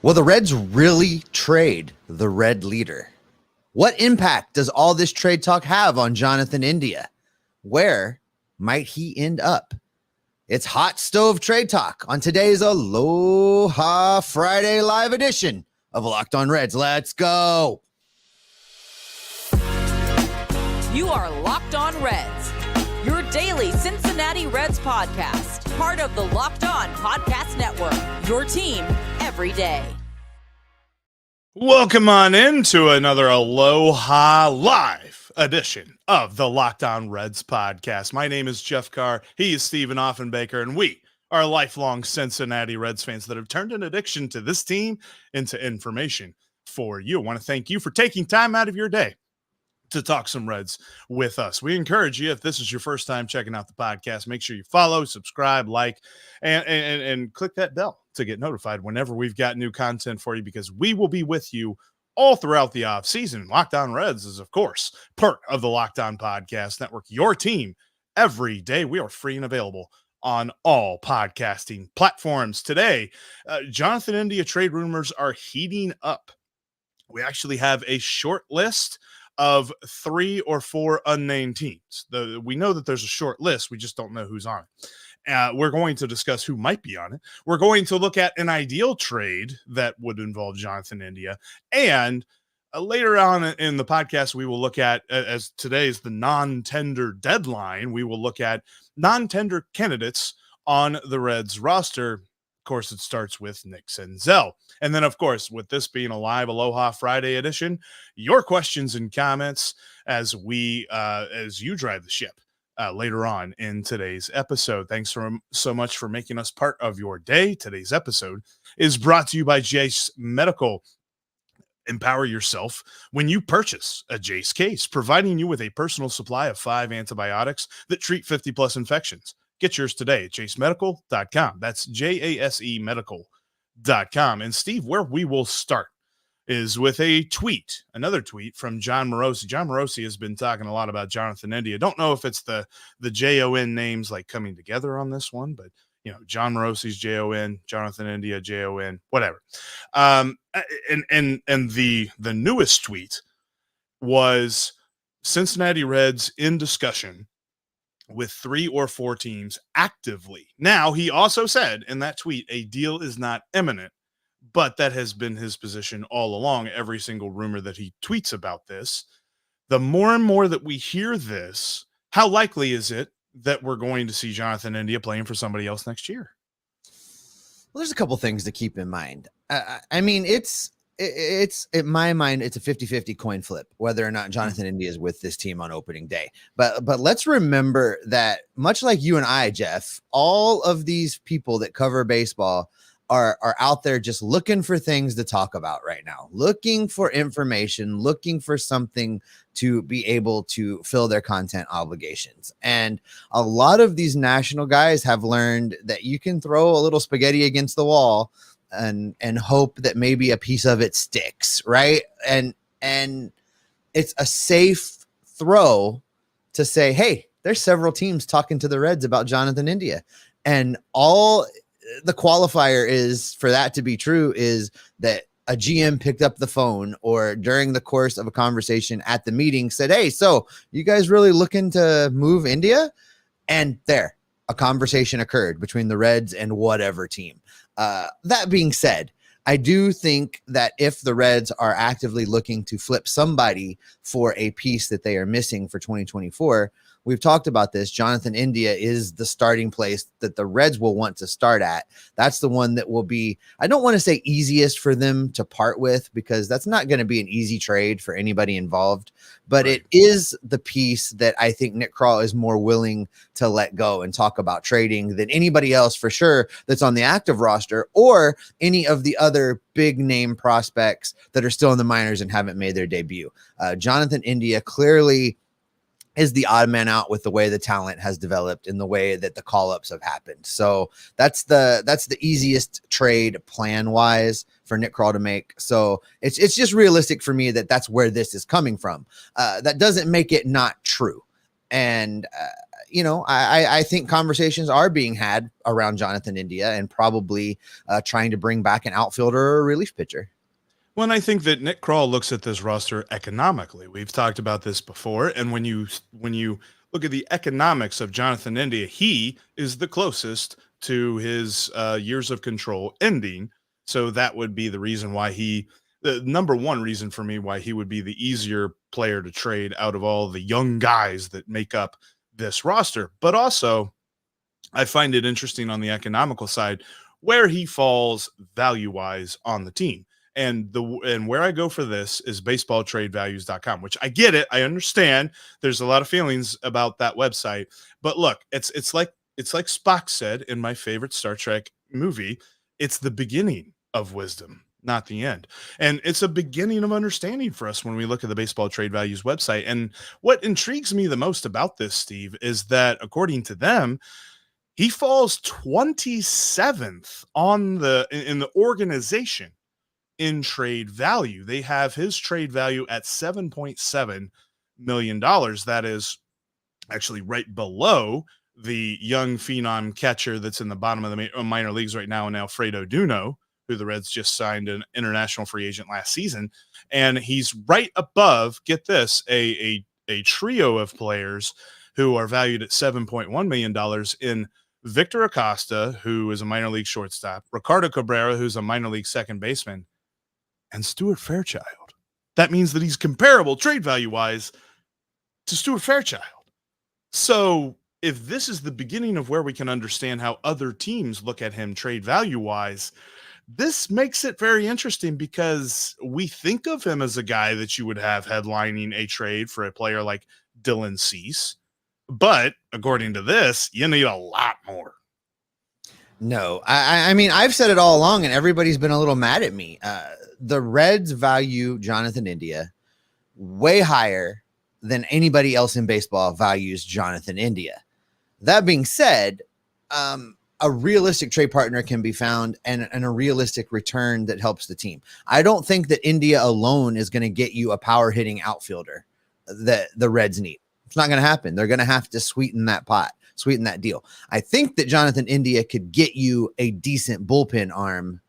Will the Reds really trade the Red leader? What impact does all this trade talk have on Jonathan India? Where might he end up? It's Hot Stove Trade Talk on today's Aloha Friday live edition of Locked On Reds. Let's go. You are Locked On Reds, your daily Cincinnati Reds podcast, part of the Locked On Podcast Network, your team every day. Welcome on into another Aloha Live edition of the Locked On Reds podcast. My name is Jeff Carr. He is Stephen Offenbaker, and we are lifelong Cincinnati Reds fans that have turned an addiction to this team into information for you. I want to thank you for taking time out of your day to talk some Reds with us. We encourage you, if this is your first time checking out the podcast, make sure you follow, subscribe, like, and click that bell to get notified whenever we've got new content for you, because we will be with you all throughout the off season. Locked On Reds is, of course, part of the Locked On Podcast Network, your team every day. We are free and available on all podcasting platforms. Today, Jonathan India trade rumors are heating up. We actually have a short list of 3 or 4 unnamed teams. We know that there's a short list. We just don't know who's on it. We're going to discuss who might be on it. We're going to look at an ideal trade that would involve Jonathan India. And later on in the podcast, we will look at, as today is the non-tender deadline, we will look at non-tender candidates on the Reds roster. Of course, it starts with Nick Senzel. And then, of course, with this being a live Aloha Friday edition, your questions and comments as you drive the ship later on in today's episode. Thanks so much for making us part of your day. Today's episode is brought to you by Jase Medical. Empower yourself when you purchase a Jase case, providing you with a personal supply of 5 antibiotics that treat 50+ infections. Get yours today at jasemedical.com. That's JASE medical.com. And Steve, where we will start is with another tweet from John Morosi. John Morosi has been talking a lot about Jonathan India. Don't know if it's the JON names like coming together on this one, but you know, John Morosi's JON, Jonathan India, JON, whatever. And the newest tweet was Cincinnati Reds in discussion with 3 or 4 teams actively. Now, he also said in that tweet, a deal is not imminent, but that has been his position all along. Every single rumor that he tweets about this, the more and more that we hear this, how likely is it that we're going to see Jonathan India playing for somebody else next year? Well, there's a couple things to keep in mind. I mean, it's in my mind, it's a 50-50 coin flip whether or not Jonathan India is with this team on opening day. But let's remember that much like you and I, Jeff, all of these people that cover baseball are out there just looking for things to talk about right now, looking for information, looking for something to be able to fill their content obligations. And a lot of these national guys have learned that you can throw a little spaghetti against the wall and hope that maybe a piece of it sticks, right? And it's a safe throw to say, hey, there's several teams talking to the Reds about Jonathan India. And all the qualifier is for that to be true is that a GM picked up the phone or during the course of a conversation at the meeting said, hey, so you guys really looking to move India? And there, a conversation occurred between the Reds and whatever team. That being said, I do think that if the Reds are actively looking to flip somebody for a piece that they are missing for 2024, we've talked about this. Jonathan India is the starting place that the Reds will want to start at. That's the one that will be, I don't want to say easiest for them to part with, because that's not going to be an easy trade for anybody involved, but right. It is the piece that I think Nick Krall is more willing to let go and talk about trading than anybody else for sure that's on the active roster or any of the other big name prospects that are still in the minors and haven't made their debut. Jonathan India clearly is the odd man out with the way the talent has developed in the way that the call-ups have happened. So that's the easiest trade plan wise for Nick Krall to make. So it's just realistic for me that that's where this is coming from. That doesn't make it not true. And I think conversations are being had around Jonathan India and probably trying to bring back an outfielder or a relief pitcher. Well, I think that Nick Kroll looks at this roster economically. We've talked about this before, and when you look at the economics of Jonathan India, he is the closest to his years of control ending. So that would be the reason why the number one reason for me why he would be the easier player to trade out of all the young guys that make up this roster. But also, I find it interesting on the economical side where he falls value-wise on the team. And where I go for this is baseballtradevalues.com, which I get it. I understand there's a lot of feelings about that website, but look, it's like Spock said in my favorite Star Trek movie, it's the beginning of wisdom, not the end. And it's a beginning of understanding for us when we look at the Baseball Trade Values website. And what intrigues me the most about this, Steve, is that according to them, he falls 27th in the organization in trade value. They have his trade value at $7.7 million. That is actually right below the young phenom catcher that's in the bottom of the minor leagues right now, and Alfredo Duno, who the Reds just signed an international free agent last season. And he's right above, get this, a trio of players who are valued at $7.1 million in Victor Acosta, who is a minor league shortstop, Ricardo Cabrera, who's a minor league second baseman, and Stuart Fairchild. That means that he's comparable trade value-wise to Stuart Fairchild. So if this is the beginning of where we can understand how other teams look at him trade value-wise, this makes it very interesting because we think of him as a guy that you would have headlining a trade for a player like Dylan Cease. But according to this, you need a lot more. No, I mean, I've said it all along and everybody's been a little mad at me. The Reds value Jonathan India way higher than anybody else in baseball values Jonathan India. That being said, a realistic trade partner can be found and a realistic return that helps the team. I don't think that India alone is going to get you a power hitting outfielder that the Reds need. It's not going to happen. They're going to have to sweeten that pot, sweeten that deal. I think that Jonathan India could get you a decent bullpen arm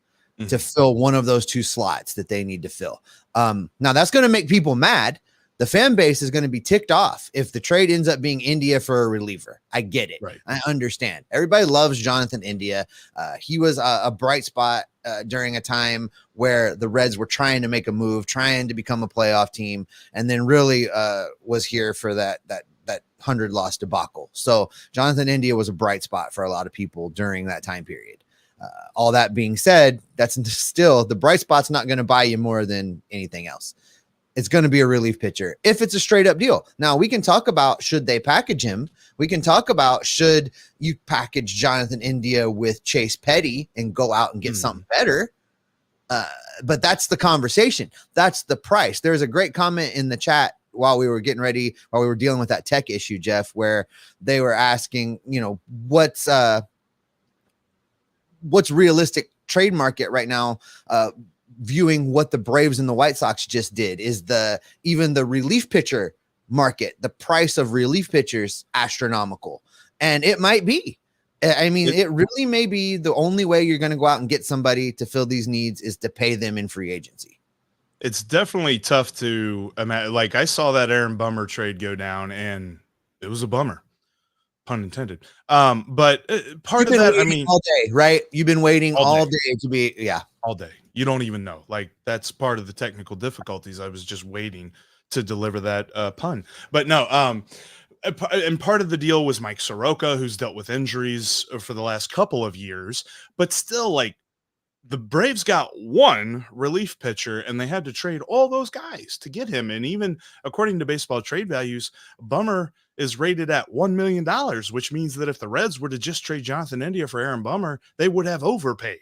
to fill one of those two slots that they need to fill. Now that's going to make people mad. The fan base is going to be ticked off if the trade ends up being India for a reliever. I get it. Right. I understand. Everybody loves Jonathan India. He was a bright spot during a time where the Reds were trying to make a move, trying to become a playoff team, and then really was here for that 100-loss debacle. So Jonathan India was a bright spot for a lot of people during that time period. All that being said, that's still the bright spot's not going to buy you more than anything else. It's going to be a relief pitcher if it's a straight up deal. Now we can talk about, should they package him? We can talk about, should you package Jonathan India with Chase Petty and go out and get something better? But that's the conversation. That's the price. There's a great comment in the chat while we were getting ready, while we were dealing with that tech issue, Jeff, where they were asking, what's realistic trade market right now, viewing what the Braves and the White Sox just did. Is even the relief pitcher market, the price of relief pitchers, astronomical? And it might be. I mean, it really may be the only way you're going to go out and get somebody to fill these needs is to pay them in free agency. It's definitely tough to imagine. Like, I saw that Aaron Bummer trade go down and it was a bummer, pun intended. But part of that, I mean, all day, right? You've been waiting all day to be, all day. You don't even know. Like, that's part of the technical difficulties. I was just waiting to deliver that pun. But no, and part of the deal was Mike Soroka, who's dealt with injuries for the last couple of years, but still, like, the Braves got one relief pitcher and they had to trade all those guys to get him. And even according to Baseball Trade Values, Bummer is rated at $1 million, which means that if the Reds were to just trade Jonathan India for Aaron Bummer, they would have overpaid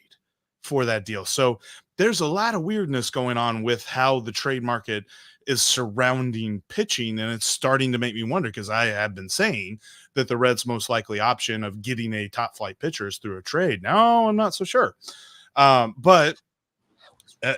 for that deal. So there's a lot of weirdness going on with how the trade market is surrounding pitching. And it's starting to make me wonder, because I have been saying that the Reds' most likely option of getting a top flight pitcher is through a trade. Now I'm not so sure. But Uh,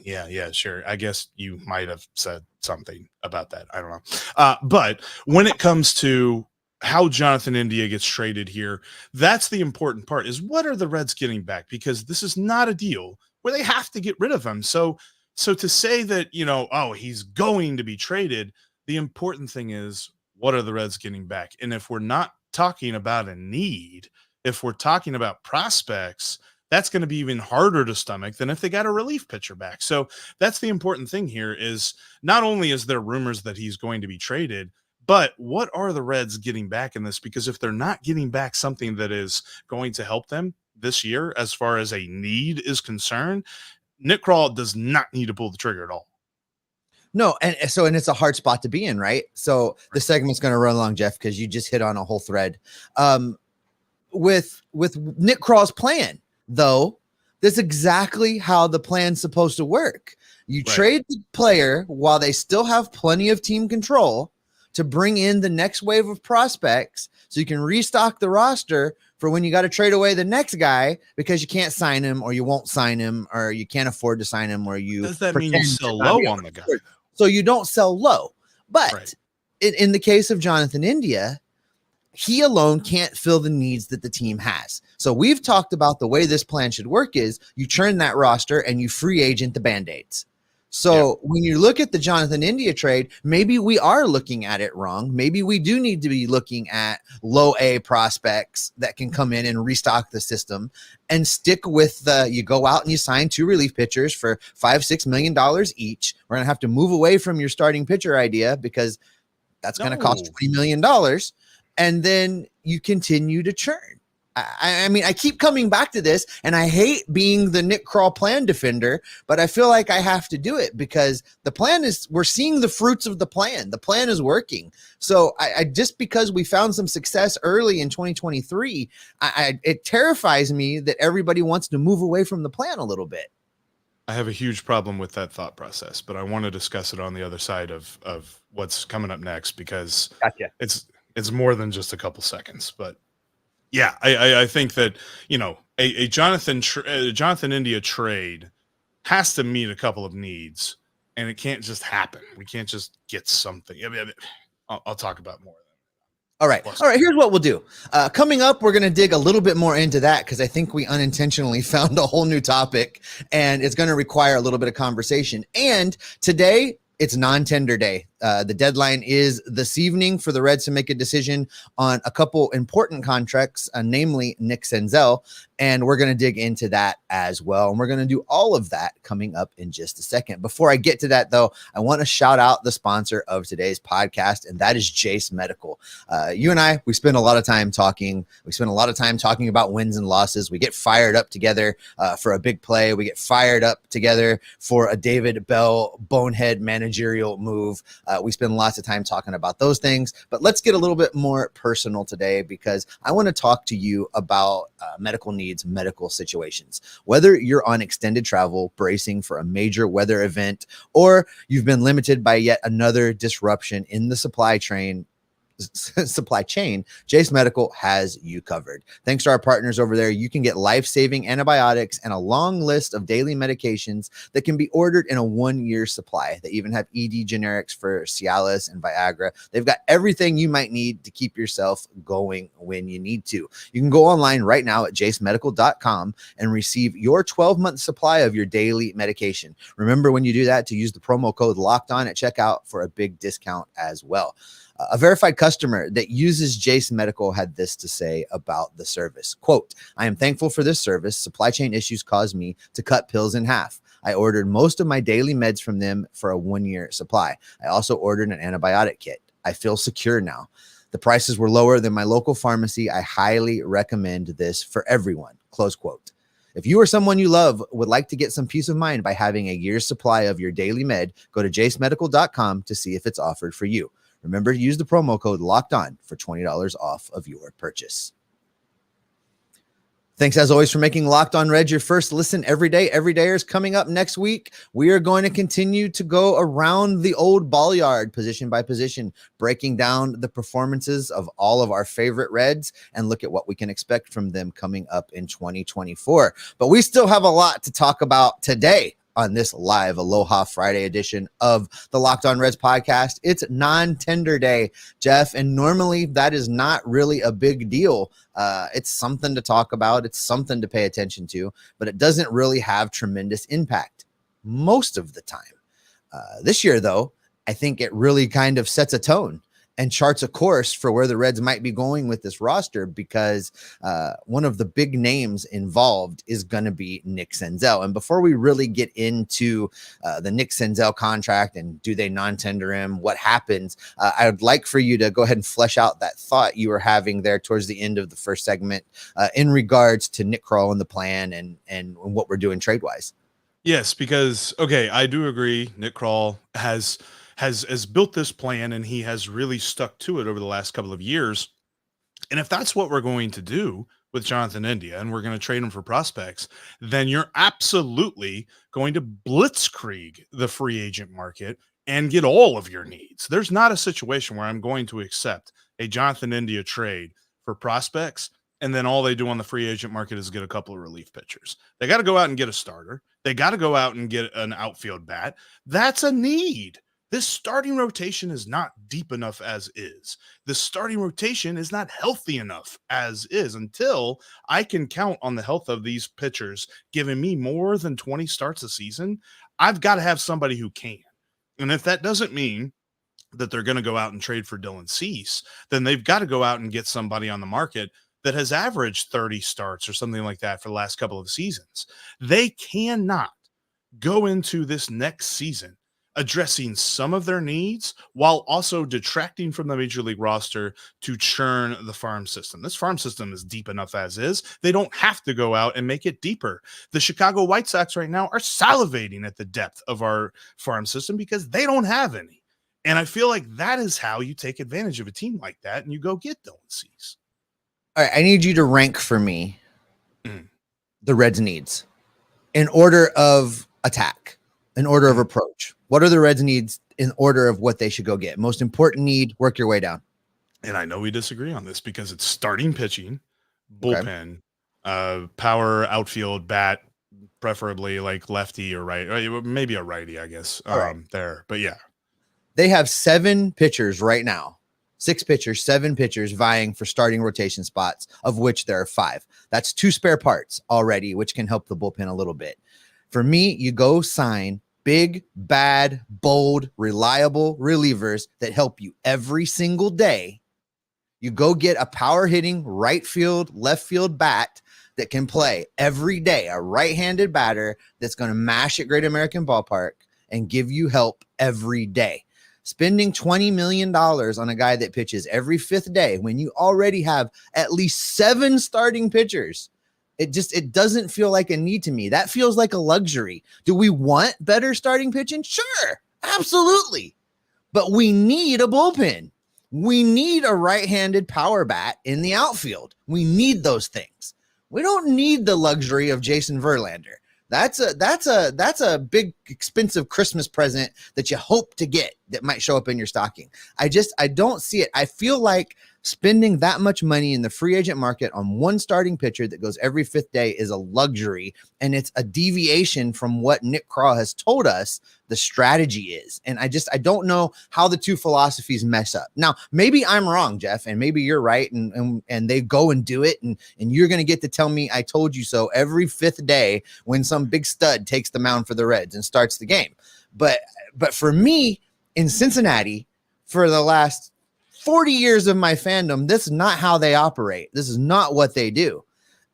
yeah, sure. I guess you might have said something about that. I don't know. But when it comes to how Jonathan India gets traded here, that's the important part is what are the Reds getting back? Because this is not a deal where they have to get rid of him. So to say that, oh, he's going to be traded, the important thing is what are the Reds getting back? And if we're not talking about a need, if we're talking about prospects, that's going to be even harder to stomach than if they got a relief pitcher back. So that's the important thing here is not only is there rumors that he's going to be traded, but what are the Reds getting back in this? Because if they're not getting back something that is going to help them this year, as far as a need is concerned, Nick Krall does not need to pull the trigger at all. No, and it's a hard spot to be in, right? So the segment's going to run along, Jeff, because you just hit on a whole thread. With Nick Krall's plan, though, that's exactly how the plan's supposed to work. You trade the player while they still have plenty of team control to bring in the next wave of prospects so you can restock the roster for when you got to trade away the next guy because you can't sign him or you won't sign him or you can't afford to sign him or you. Does that mean you sell low on the guy? So you don't sell low. But in the case of Jonathan India, he alone can't fill the needs that the team has. So we've talked about the way this plan should work is you churn that roster and you free agent the Band-Aids. So when you look at the Jonathan India trade, maybe we are looking at it wrong. Maybe we do need to be looking at low A prospects that can come in and restock the system and stick with you go out and you sign 2 relief pitchers for $5-6 million each. We're going to have to move away from your starting pitcher idea because that's going to cost $20 million. And then you continue to churn. I mean, I keep coming back to this, and I hate being the Nick Krall plan defender, but I feel like I have to do it because the plan is, we're seeing the fruits of the plan. The plan is working. So I just because we found some success early in 2023, it terrifies me that everybody wants to move away from the plan a little bit. I have a huge problem with that thought process, but I want to discuss it on the other side of what's coming up next because it's more than just a couple seconds, but yeah, I think that, a Jonathan India trade has to meet a couple of needs, and it can't just happen. We can't just get something. I'll talk about more. All right. Here's what we'll do. Coming up, we're going to dig a little bit more into that because I think we unintentionally found a whole new topic, and it's going to require a little bit of conversation. And today, it's non-tender day. The deadline is this evening for the Reds to make a decision on a couple important contracts, namely Nick Senzel, and we're going to dig into that as well. And we're going to do all of that coming up in just a second. Before I get to that, though, I want to shout out the sponsor of today's podcast, and that is Jase Medical. You and I, we spend a lot of time talking. We spend a lot of time talking about wins and losses. We get fired up together for a big play. We get fired up together for a David Bell bonehead managerial move. We spend lots of time talking about those things, but let's get a little bit more personal today because I want to talk to you about medical needs, medical situations. Whether you're on extended travel, bracing for a major weather event, or you've been limited by yet another disruption in the supply chain, Jase Medical has you covered. Thanks to our partners over there, you can get life-saving antibiotics and a long list of daily medications that can be ordered in a 1-year supply. They even have ED generics for Cialis and Viagra. They've got everything you might need to keep yourself going when you need to. You can go online right now at jasemedical.com and receive your 12-month supply of your daily medication. Remember when you do that to use the promo code LOCKEDON at checkout for a big discount as well. A verified customer that uses Jase Medical had this to say about the service. Quote, "I am thankful for this service. Supply chain issues caused me to cut pills in half. I ordered most of my daily meds from them for a 1-year supply. I also ordered an antibiotic kit. I feel secure now. The prices were lower than my local pharmacy. I highly recommend this for everyone." Close quote. If you or someone you love would like to get some peace of mind by having a year's supply of your daily med, go to jasemedical.com to see if it's offered for you. Remember to use the promo code LOCKEDON for $20 off of your purchase. Thanks as always for making Locked On Reds your first listen every day. Everydayers coming up next week. We are going to continue to go around the old ball yard position by position, breaking down the performances of all of our favorite Reds and look at what we can expect from them coming up in 2024. But we still have a lot to talk about today on this live Aloha Friday edition of the Locked On Reds podcast. It's non-tender day, Jeff, and normally that is not really a big deal. It's something to talk about. It's something to pay attention to, but it doesn't really have tremendous impact most of the time. This year, though, I think it really kind of sets a tone and charts a course for where the Reds might be going with this roster, because one of the big names involved is going to be Nick Senzel. And before we really get into the Nick Senzel contract and do they non-tender him, what happens, I would like for you to go ahead and flesh out that thought you were having there towards the end of the first segment in regards to Nick Krall and the plan and what we're doing trade-wise. Yes, because, okay, I do agree. Nick Krall has built this plan, and he has really stuck to it over the last couple of years. And if that's what we're going to do with Jonathan India, and we're going to trade him for prospects, then you're absolutely going to blitzkrieg the free agent market and get all of your needs. There's not a situation where I'm going to accept a Jonathan India trade for prospects, and then all they do on the free agent market is get a couple of relief pitchers. They got to go out and get a starter. They got to go out and get an outfield bat. That's a need. This starting rotation is not deep enough as is. The starting rotation is not healthy enough as is until I can count on the health of these pitchers giving me more than 20 starts a season. I've got to have somebody who can. And if that doesn't mean that they're going to go out and trade for Dylan Cease, then they've got to go out and get somebody on the market that has averaged 30 starts or something like that for the last couple of seasons. They cannot go into this next season addressing some of their needs while also detracting from the major league roster to churn the farm system. This farm system is deep enough as is. They don't have to go out and make it deeper. The Chicago White Sox right now are salivating at the depth of our farm system because they don't have any. And I feel like that is how you take advantage of a team like that and you go get Dylan Cease. All right, I need you to rank for me the Reds' needs in order of attack, in order of approach. What are the Reds' needs in order of what they should go get? Most important need, work your way down. And I know we disagree on this because it's starting pitching, bullpen, power, outfield, bat, preferably like lefty or right, or maybe a righty, I guess, there. But yeah. They have 7 pitchers right now. 6 pitchers, 7 pitchers vying for starting rotation spots, of which there are 5. That's 2 spare parts already, which can help the bullpen a little bit. For me, you go sign big, bad, bold, reliable relievers that help you every single day. You go get a power hitting right field, left field bat that can play every day, a right-handed batter that's going to mash at Great American Ballpark and give you help every day. Spending $20 million on a guy that pitches every 5th day when you already have at least 7 starting pitchers, it doesn't feel like a need to me. That feels like a luxury. Do we want better starting pitching? Sure, absolutely. But we need a bullpen. We need a right-handed power bat in the outfield. We need those things. We don't need the luxury of Jason Verlander. That's a big expensive Christmas present that you hope to get that might show up in your stocking. I don't see it. I feel like spending that much money in the free agent market on one starting pitcher that goes every 5th day is a luxury, and it's a deviation from what Nick Krall has told us the strategy is. And I don't know how the two philosophies mess up. Now, maybe I'm wrong, Jeff, and maybe you're right, and they go and do it, and you're going to get to tell me I told you so every 5th day when some big stud takes the mound for the Reds and starts the game. But for me in Cincinnati, for the last 40 years of my fandom, this is not how they operate. This is not what they do.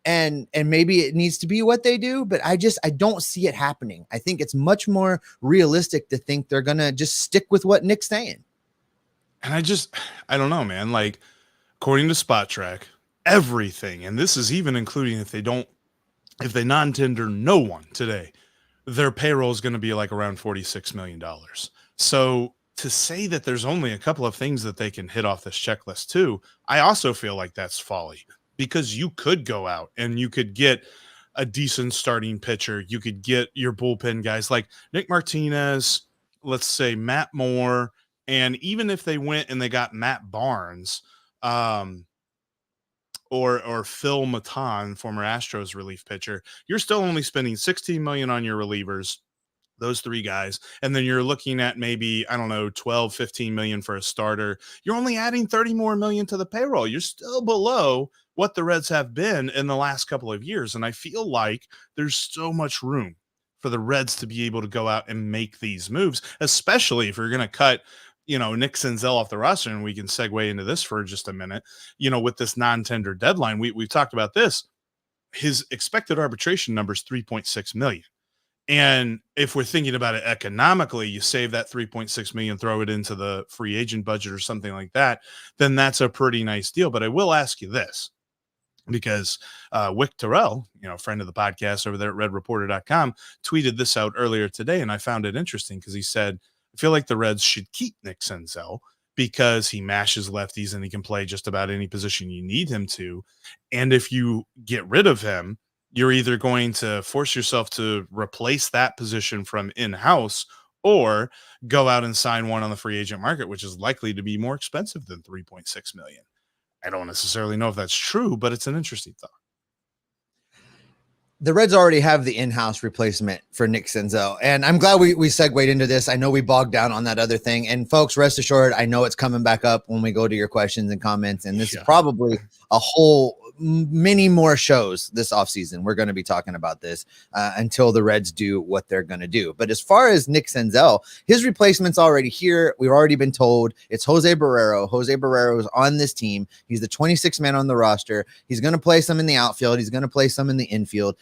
And maybe it needs to be what they do, but I don't see it happening. I think it's much more realistic to think they're going to just stick with what Nick's saying. And I don't know, man. Like, according to Spot Track, everything, and this is even including if they non-tender no one today, their payroll is going to be like around $46 million. So to say that there's only a couple of things that they can hit off this checklist too, I also feel like that's folly. because you could go out and you could get a decent starting pitcher. You could get your bullpen guys like Nick Martinez, let's say Matt Moore, and even if they went and they got Matt Barnes, or Phil Maton, former Astros relief pitcher, you're still only spending $16 million on your relievers, those three guys, and then you're looking at maybe, I don't know, 12, 15 million for a starter. You're only adding 30 more million to the payroll. You're still below what the Reds have been in the last couple of years. And I feel like there's so much room for the Reds to be able to go out and make these moves, especially if you're going to cut, Nick Senzel off the roster. And we can segue into this for just a minute, with this non-tender deadline. We've talked about this. His expected arbitration number is 3.6 million. And if we're thinking about it economically, you save that 3.6 million, throw it into the free agent budget or something like that, then that's a pretty nice deal. But I will ask you this, because Wick Terrell, friend of the podcast over there at redreporter.com, tweeted this out earlier today. And I found it interesting because he said, I feel like the Reds should keep Nick Senzel because he mashes lefties and he can play just about any position you need him to. And if you get rid of him, you're either going to force yourself to replace that position from in-house or go out and sign one on the free agent market, which is likely to be more expensive than 3.6 million. I don't necessarily know if that's true, but it's an interesting thought. The Reds already have the in-house replacement for Nick Senzel. And I'm glad we segued into this. I know we bogged down on that other thing. And folks, rest assured, I know it's coming back up when we go to your questions and comments. And this is probably a whole many more shows this offseason. We're going to be talking about this until the Reds do what they're going to do. But as far as Nick Senzel, his replacement's already here. We've already been told it's Jose Barrero. Jose Barrero is on this team. He's the 26th man on the roster. He's going to play some in the outfield. He's going to play some in the infield.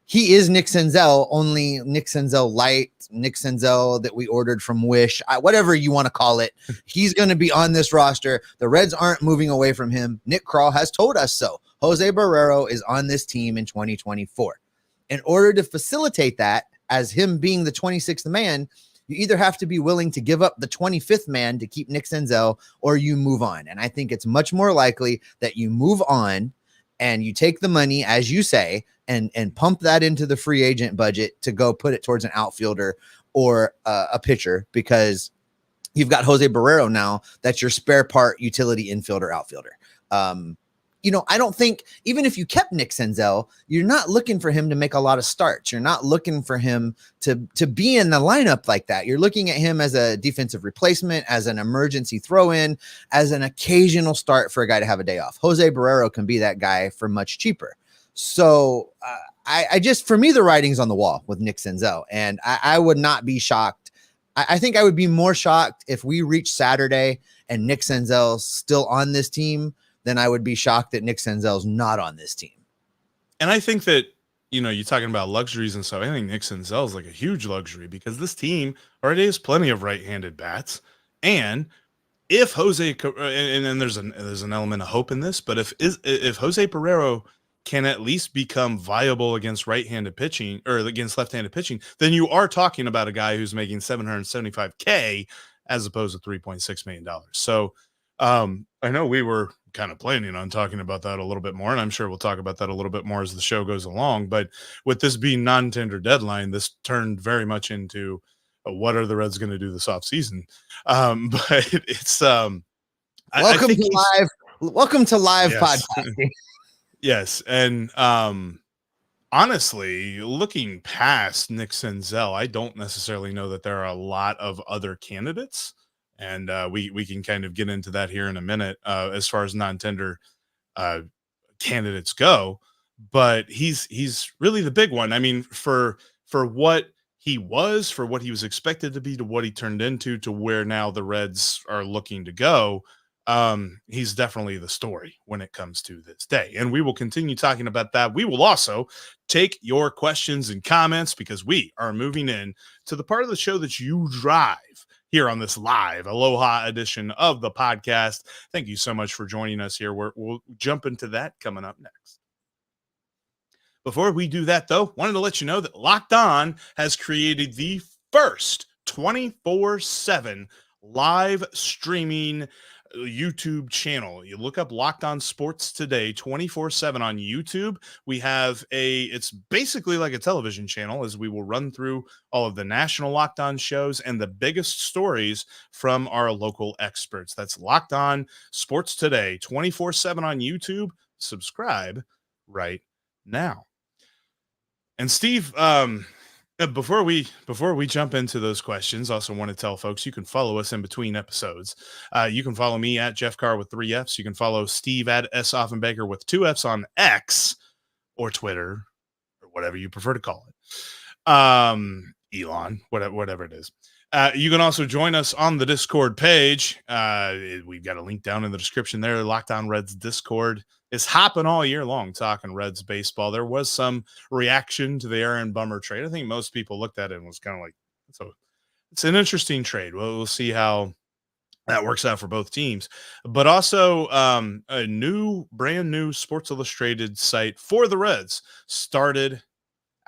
He is Nick Senzel, only Nick Senzel light, Nick Senzel that we ordered from Wish, whatever you want to call it. He's going to be on this roster. The Reds aren't moving away from him. Nick Krall has told us so. Jose Barrero is on this team in 2024. In order to facilitate that, as him being the 26th man, you either have to be willing to give up the 25th man to keep Nick Senzel, or you move on. And I think it's much more likely that you move on and you take the money, as you say, and pump that into the free agent budget to go put it towards an outfielder or a pitcher, because you've got Jose Barrero now. That's your spare part utility infielder, outfielder. I don't think, even if you kept Nick Senzel, you're not looking for him to make a lot of starts. You're not looking for him to be in the lineup like that. You're looking at him as a defensive replacement, as an emergency throw-in, as an occasional start for a guy to have a day off. Jose Barrero can be that guy for much cheaper. So I just, for me, the writing's on the wall with Nick Senzel, and I would not be shocked. I think I would be more shocked if we reach Saturday and Nick Senzel's still on this team than I would be shocked that Nick Senzel's not on this team. And I think that, you're talking about luxuries and stuff. I think Nick Senzel is like a huge luxury because this team already has plenty of right-handed bats. And if Jose, and then there's an element of hope in this, but if Jose Barrero can at least become viable against right-handed pitching or against left-handed pitching, then you are talking about a guy who's making $775K as opposed to $3.6 million. So I know we were kind of planning on talking about that a little bit more, and I'm sure we'll talk about that a little bit more as the show goes along. But with this being non-tender deadline, this turned very much into what are the Reds going to do this offseason? But it's welcome to live podcasting. Yes. And honestly, looking past Nick Senzel, I don't necessarily know that there are a lot of other candidates. And we can kind of get into that here in a minute as far as non-tender candidates go. But he's really the big one. I mean, for what he was, for what he was expected to be, to what he turned into, to where now the Reds are looking to go, he's definitely the story when it comes to this day. And we will continue talking about that. We will also take your questions and comments because we are moving in to the part of the show that you drive here on this live Aloha edition of the podcast. Thank you so much for joining us here. We'll jump into that coming up next. Before we do that, though, wanted to let you know that Locked On has created the first 24/7 live streaming YouTube channel. You look up Locked On Sports Today 24/7 on YouTube. We have it's basically like a television channel, as we will run through all of the national Locked On shows and the biggest stories from our local experts. That's Locked On Sports Today 24/7 on YouTube. Subscribe right now. And Steve, before we jump into those questions, also want to tell folks you can follow us in between episodes. You can follow me at Jeff Carr with 3 Fs. You can follow Steve at S. Offenbaker with 2 Fs on X or Twitter or whatever you prefer to call it. Elon, whatever it is. You can also join us on the Discord page. We've got a link down in the description there. Locked On Reds Discord is hopping all year long talking Reds baseball. There was some reaction to the Aaron Bummer trade. I think most people looked at it and was kind of like, it's an interesting trade. We'll see how that works out for both teams. But also a brand new Sports Illustrated site for the Reds started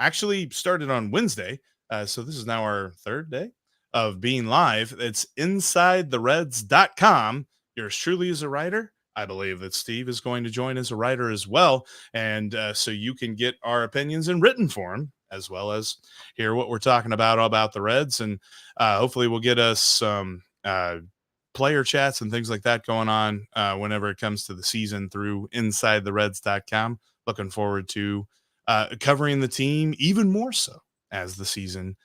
on Wednesday. So this is now our 3rd day of being live. It's InsideTheReds.com. Yours truly is a writer. I believe that Steve is going to join as a writer as well. And so you can get our opinions in written form, as well as hear what we're talking about the Reds. And hopefully we'll get us some player chats and things like that going on whenever it comes to the season through InsideTheReds.com. Looking forward to covering the team even more so as the season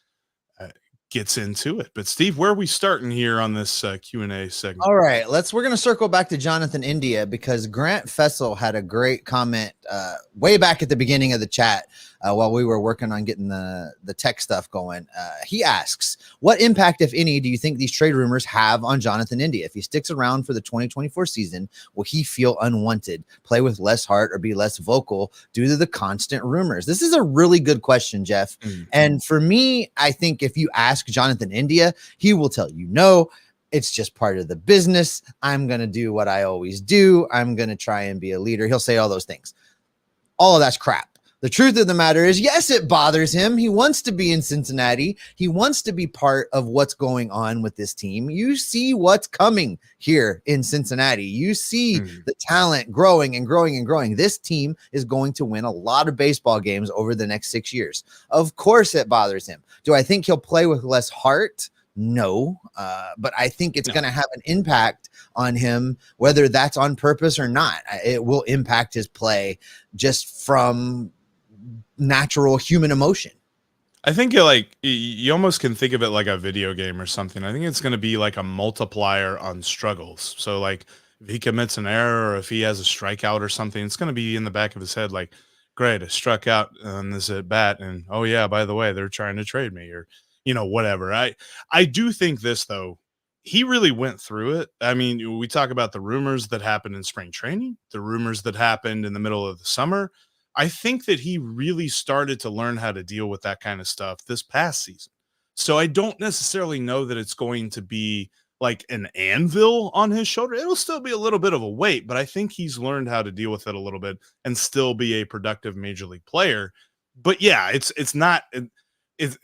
gets into it. But Steve, where are we starting here on this Q&A segment? All right, we're going to circle back to Jonathan India, because Grant Fessel had a great comment way back at the beginning of the chat while we were working on getting the tech stuff going. He asks, what impact, if any, do you think these trade rumors have on Jonathan India? If he sticks around for the 2024 season, will he feel unwanted, play with less heart, or be less vocal due to the constant rumors? This is a really good question, Jeff. And for me, I think if you ask Jonathan India, he will tell you no. It's just part of the business. I'm going to do what I always do. I'm going to try and be a leader. He'll say all those things. All of that's crap. The truth of the matter is, yes, it bothers him. He wants to be in Cincinnati. He wants to be part of what's going on with this team. You see what's coming here in Cincinnati. You see the talent growing and growing and growing. This team is going to win a lot of baseball games over the next 6 years. Of course it bothers him. Do I think he'll play with less heart? No, but I think it's going to have an impact on him, whether that's on purpose or not. It will impact his play just from natural human emotion. I think you almost can think of it like a video game or something. I think it's going to be like a multiplier on struggles. So like if he commits an error, or if he has a strikeout or something, it's going to be in the back of his head like, great, I struck out on this at bat, and oh yeah, by the way, they're trying to trade me, or whatever. I do think this, though, he really went through it. I mean, we talk about the rumors that happened in spring training, the rumors that happened in the middle of the summer. I think that he really started to learn how to deal with that kind of stuff this past season. So I don't necessarily know that it's going to be like an anvil on his shoulder. It'll still be a little bit of a weight, but I think he's learned how to deal with it a little bit and still be a productive major league player. But yeah, it's not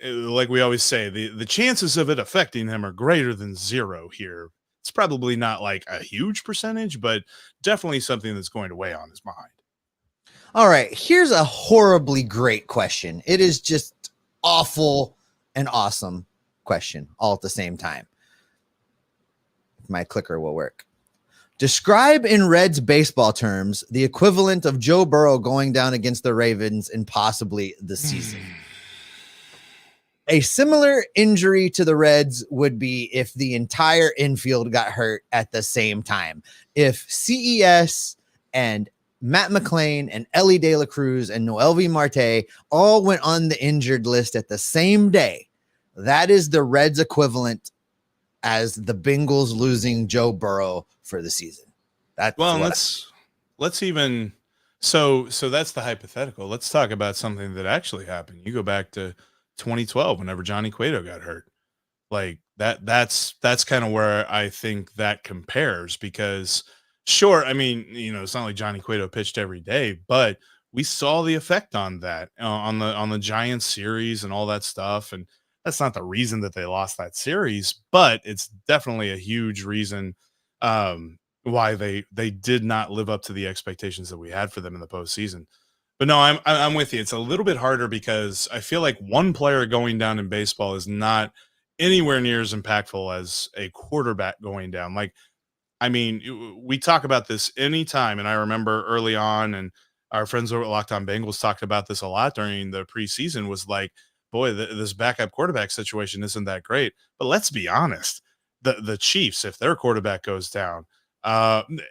like we always say, the chances of it affecting him are greater than 0 here. It's probably not like a huge percentage, but definitely something that's going to weigh on his mind. All right, here's a horribly great question. It is just awful and awesome question all at the same time. If my clicker will work. Describe in Reds baseball terms the equivalent of Joe Burrow going down against the Ravens in possibly the season. A similar injury to the Reds would be if the entire infield got hurt at the same time. If CES and Matt McClain and Ellie De La Cruz and Noelvi Marte all went on the injured list at the same day, that is the Reds equivalent as the Bengals losing Joe Burrow for the season. Let's even so that's the hypothetical. Let's talk about something that actually happened. You go back to 2012 whenever Johnny Cueto got hurt. Like that's kind of where I think that compares, because sure, I mean, it's not like Johnny Cueto pitched every day, but we saw the effect on that on the Giants series and all that stuff. And that's not the reason that they lost that series, but it's definitely a huge reason why they did not live up to the expectations that we had for them in the postseason. But no, I'm with you. It's a little bit harder because I feel like one player going down in baseball is not anywhere near as impactful as a quarterback going down. Like, I mean, we talk about this anytime, and I remember early on, and our friends over at Locked On Bengals talked about this a lot during the preseason, was like, boy, this backup quarterback situation isn't that great. But let's be honest, the Chiefs, if their quarterback goes down,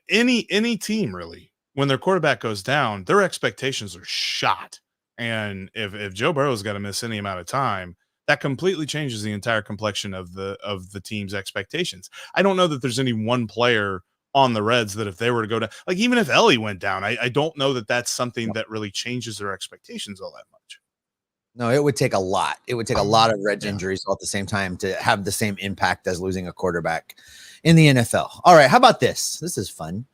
any team really, when their quarterback goes down, their expectations are shot. And if Joe Burrow's got to miss any amount of time, that completely changes the entire complexion of the team's expectations. I don't know that there's any one player on the Reds that if they were to go down, like even if Ellie went down, I don't know that that's something that really changes their expectations all that much. No, it would take a lot. It would take a lot of Reds injuries all at the same time to have the same impact as losing a quarterback in the NFL. All right, how about this? This is fun.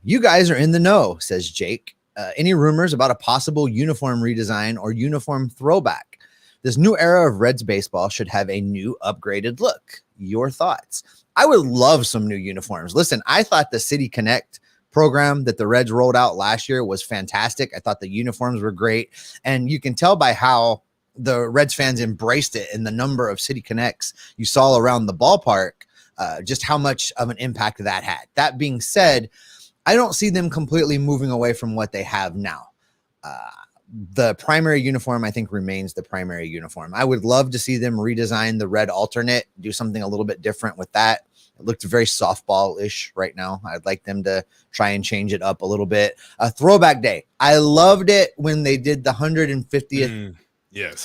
You guys are in the know, says Jake. Any rumors about a possible uniform redesign or uniform throwback? This new era of Reds baseball should have a new upgraded look. Your thoughts? I would love some new uniforms. Listen, I thought the City Connect program that the Reds rolled out last year was fantastic. I thought the uniforms were great. And you can tell by how the Reds fans embraced it and the number of City Connects you saw around the ballpark, just how much of an impact that had. That being said, I don't see them completely moving away from what they have now. The primary uniform, I think, remains the primary uniform. I would love to see them redesign the red alternate, do something a little bit different with that. It looked very softball-ish right now. I'd like them to try and change it up a little bit. Throwback Day. I loved it when they did the 150th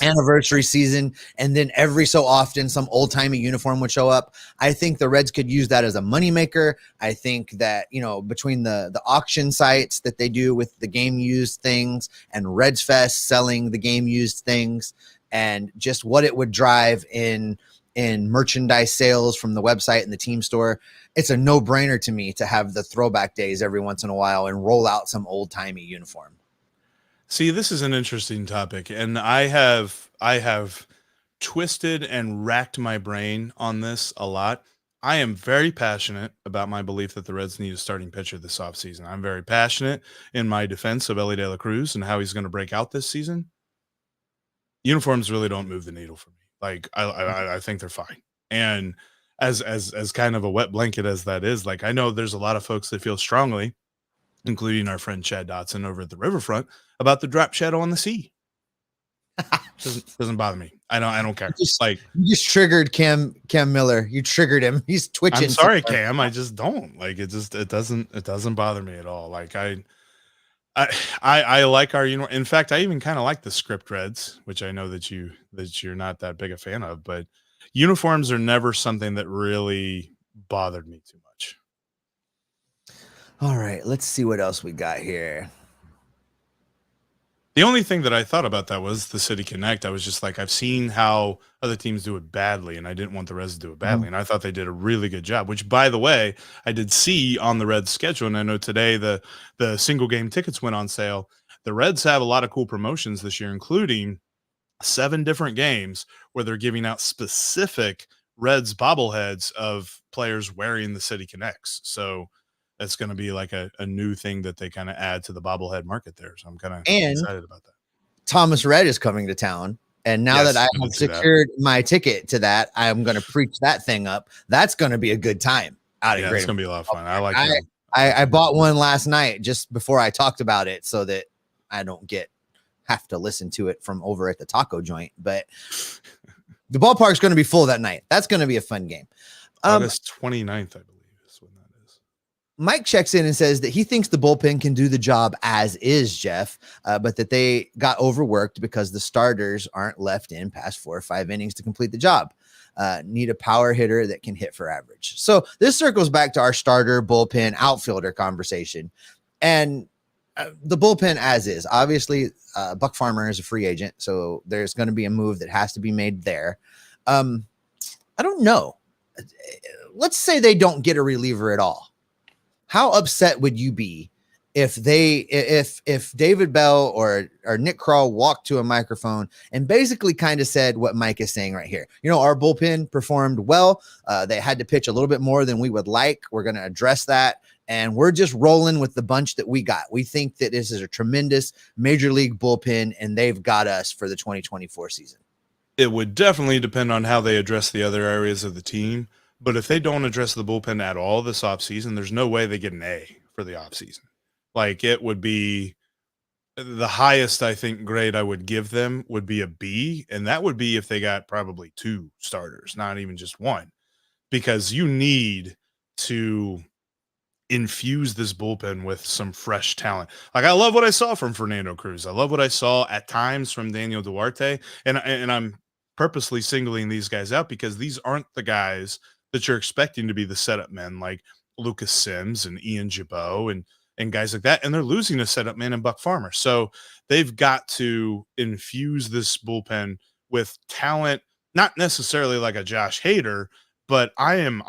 anniversary season, and then every so often some old-timey uniform would show up. I think the Reds could use that as a moneymaker. I think that, you know, between the auction sites that they do with the game-used things and Reds Fest selling the game-used things and just what it would drive in merchandise sales from the website and the team store, it's a no-brainer to me to have the throwback days every once in a while and roll out some old-timey uniform. See, this is an interesting topic, and I have twisted and racked my brain on this a lot. I am very passionate about my belief that the Reds need a starting pitcher this offseason. I'm very passionate in my defense of Ellie De La Cruz and how he's going to break out this season. Uniforms really don't move the needle for me. Like I think they're fine. And as kind of a wet blanket as that is, like I know there's a lot of folks that feel strongly, including our friend Chad Dotson over at the Riverfront, about the drop shadow on the sea. Doesn't bother me. I don't care. You just triggered Cam Miller. You triggered him. He's twitching. I'm sorry, Cam. I just don't like it. It doesn't bother me at all. Like I like our, you know, in fact, I even kind of like the script Reds, which I know that you're not that big a fan of, but uniforms are never something that really bothered me too much. All right, let's see what else we got here. The only thing that I thought about that was the City Connect. I was just like, I've seen how other teams do it badly, and I didn't want the Reds to do it badly. And I thought they did a really good job, which, by the way, I did see on the Reds schedule. And I know today the single game tickets went on sale. The Reds have a lot of cool promotions this year, including 7 different games where they're giving out specific Reds bobbleheads of players wearing the City Connects. So that's going to be like a new thing that they kind of add to the bobblehead market there. So I'm kind of excited about that. Thomas Red is coming to town. And now that I have secured my ticket to that, I'm going to preach that thing up. That's going to be a good time. It's going to be a lot of fun. I like it. I bought one last night just before I talked about it so that I don't have to listen to it from over at the taco joint. But the ballpark's going to be full that night. That's going to be a fun game. August 29th, I believe. Mike checks in and says that he thinks the bullpen can do the job as is, Jeff, but that they got overworked because the starters aren't left in past 4 or 5 innings to complete the job. Need a power hitter that can hit for average. So this circles back to our starter, bullpen, outfielder conversation. And the bullpen as is. Obviously, Buck Farmer is a free agent, so there's going to be a move that has to be made there. I don't know. Let's say they don't get a reliever at all. How upset would you be if David Bell or Nick Kroll walked to a microphone and basically kind of said what Mike is saying right here. Our bullpen performed well. They had to pitch a little bit more than we would like. We're going to address that. And we're just rolling with the bunch that we got. We think that this is a tremendous major league bullpen, and they've got us for the 2024 season. It would definitely depend on how they address the other areas of the team. But if they don't address the bullpen at all this offseason, there's no way they get an A for the offseason. Like, it would be the highest, I think, grade I would give them would be a B. And that would be if they got probably 2 starters, not even just 1, because you need to infuse this bullpen with some fresh talent. Like, I love what I saw from Fernando Cruz. I love what I saw at times from Daniel Duarte. And I'm purposely singling these guys out because these aren't the guys that you're expecting to be the setup men, like Lucas Sims and Ian Jabot and guys like that. And they're losing a setup man in Buck Farmer. So they've got to infuse this bullpen with talent, not necessarily like a Josh Hader, but I am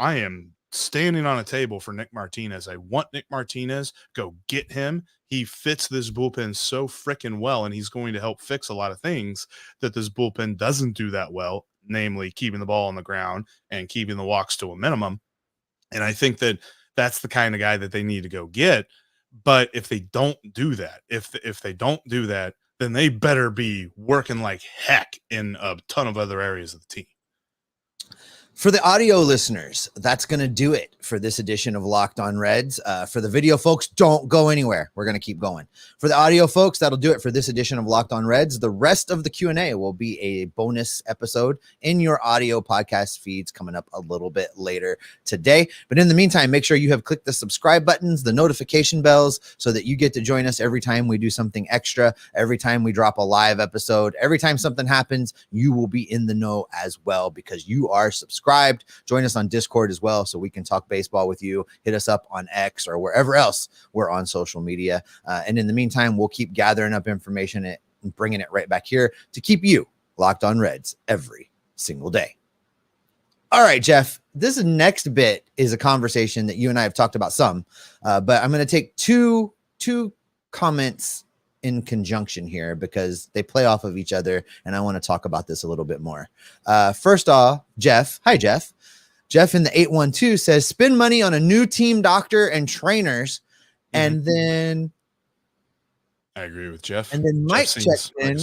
standing on a table for Nick Martinez. I want Nick Martinez. Go get him. He fits this bullpen so freaking well, and he's going to help fix a lot of things that this bullpen doesn't do that well, namely keeping the ball on the ground and keeping the walks to a minimum. And I think that that's the kind of guy that they need to go get. But if they don't do that, if they don't do that, then they better be working like heck in a ton of other areas of the team. For the audio listeners, that's going to do it for this edition of Locked On Reds. For the video folks, don't go anywhere. We're going to keep going. For the audio folks, that'll do it for this edition of Locked On Reds. The rest of the Q&A will be a bonus episode in your audio podcast feeds coming up a little bit later today. But in the meantime, make sure you have clicked the subscribe buttons, the notification bells, so that you get to join us every time we do something extra, every time we drop a live episode, every time something happens, you will be in the know as well because you are subscribed. Join us on Discord as well so we can talk baseball with you. Hit us up on X or wherever else we're on social media. And in the meantime, we'll keep gathering up information and bringing it right back here to keep you locked on Reds every single day. All right, Jeff, this next bit is a conversation that you and I have talked about some, but I'm going to take two comments in conjunction here because they play off of each other, and I want to talk about this a little bit more. First off, Jeff. Hi, Jeff. Jeff in the 812 says, spend money on a new team doctor and trainers, and then I agree with Jeff. And then Mike checked in,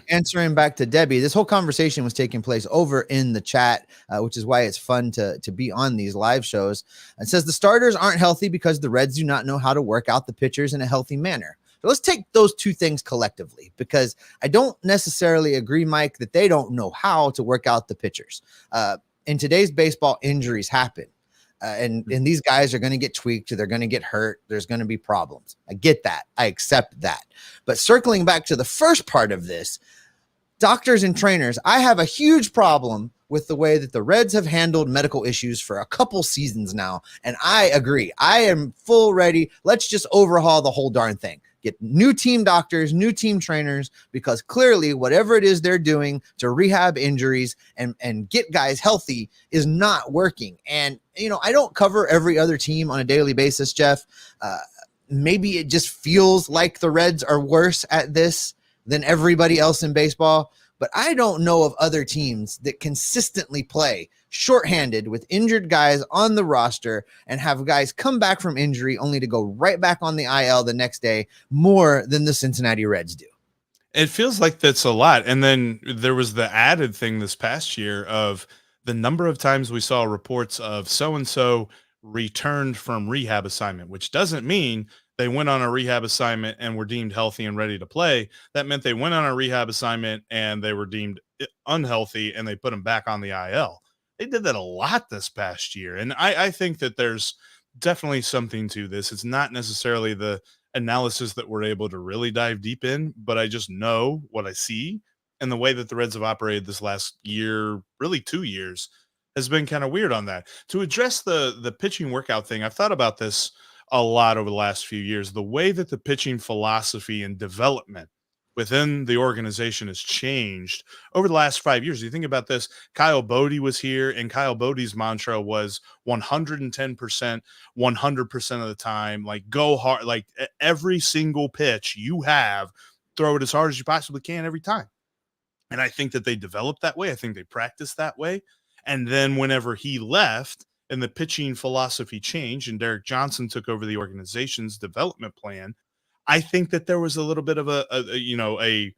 answering back to Debbie. This whole conversation was taking place over in the chat, which is why it's fun to be on these live shows. It says the starters aren't healthy because the Reds do not know how to work out the pitchers in a healthy manner. So let's take those two things collectively, because I don't necessarily agree, Mike, that they don't know how to work out the pitchers. In today's baseball, injuries happen. And these guys are going to get tweaked. They're going to get hurt. There's going to be problems. I get that. I accept that. But circling back to the first part of this, doctors and trainers, I have a huge problem with the way that the Reds have handled medical issues for a couple seasons now. And I agree. I am full ready. Let's just overhaul the whole darn thing. Get new team doctors, new team trainers, because clearly whatever it is they're doing to rehab injuries and get guys healthy is not working. And, I don't cover every other team on a daily basis, Jeff. Maybe it just feels like the Reds are worse at this than everybody else in baseball. But I don't know of other teams that consistently play shorthanded with injured guys on the roster and have guys come back from injury only to go right back on the IL the next day more than the Cincinnati Reds do. It feels like that's a lot. And then there was the added thing this past year of the number of times we saw reports of so-and-so returned from rehab assignment, which doesn't mean they went on a rehab assignment and were deemed healthy and ready to play. That meant they went on a rehab assignment and they were deemed unhealthy and they put them back on the IL. They did that a lot this past year. And I think that there's definitely something to this. It's not necessarily the analysis that we're able to really dive deep in, but I just know what I see. And the way that the Reds have operated this last year, really 2 years, has been kind of weird on that. To address the pitching workout thing, I've thought about this a lot over the last few years. The way that the pitching philosophy and development within the organization has changed over the last 5 years. You think about this, Kyle Bodie was here, and Kyle Bodie's mantra was 110%, 100% of the time, like go hard, like every single pitch you have, throw it as hard as you possibly can every time. And I think that they developed that way. I think they practiced that way. And then whenever he left and the pitching philosophy changed and Derek Johnson took over the organization's development plan, I think that there was a little bit of a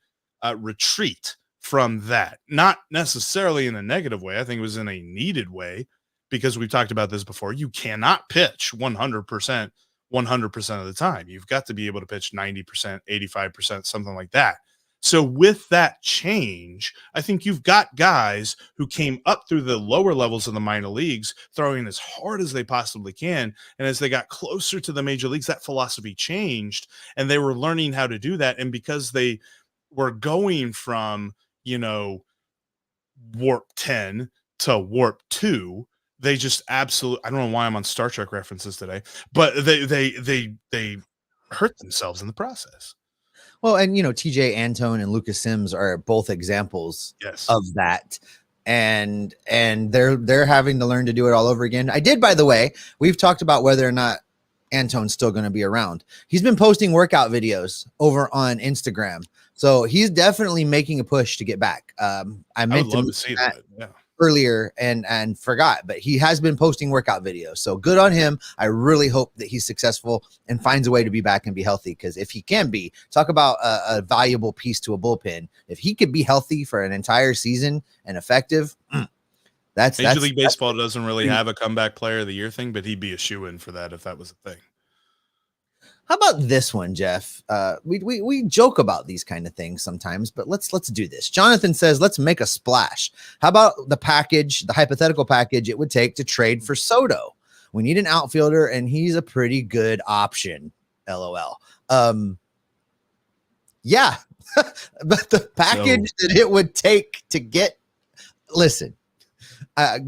retreat from that. Not necessarily in a negative way. I think it was in a needed way, because we've talked about this before. You cannot pitch 100% of the time. You've got to be able to pitch 90%, 85%, something like that. So with that change, I think you've got guys who came up through the lower levels of the minor leagues throwing as hard as they possibly can. And as they got closer to the major leagues, that philosophy changed and they were learning how to do that. And because they were going from, warp 10 to warp 2, they just absolutely, I don't know why I'm on Star Trek references today, but they hurt themselves in the process. Well, and TJ Antone and Lucas Sims are both examples of that. And they're having to learn to do it all over again. I did, by the way, we've talked about whether or not Antone's still going to be around. He's been posting workout videos over on Instagram. So he's definitely making a push to get back. I meant would love to see that. Yeah. Earlier and forgot, but he has been posting workout videos. So good on him. I really hope that he's successful and finds a way to be back and be healthy. Because if he can be, talk about a valuable piece to a bullpen. If he could be healthy for an entire season and effective, that's Major League Baseball doesn't really have a comeback player of the year thing, but he'd be a shoo-in for that if that was a thing. How about this one, Jeff? We joke about these kind of things sometimes, but let's do this. Jonathan says, let's make a splash. How about the hypothetical package it would take to trade for Soto? We need an outfielder, and he's a pretty good option. LOL. Yeah, but the package that it would take to get. Listen.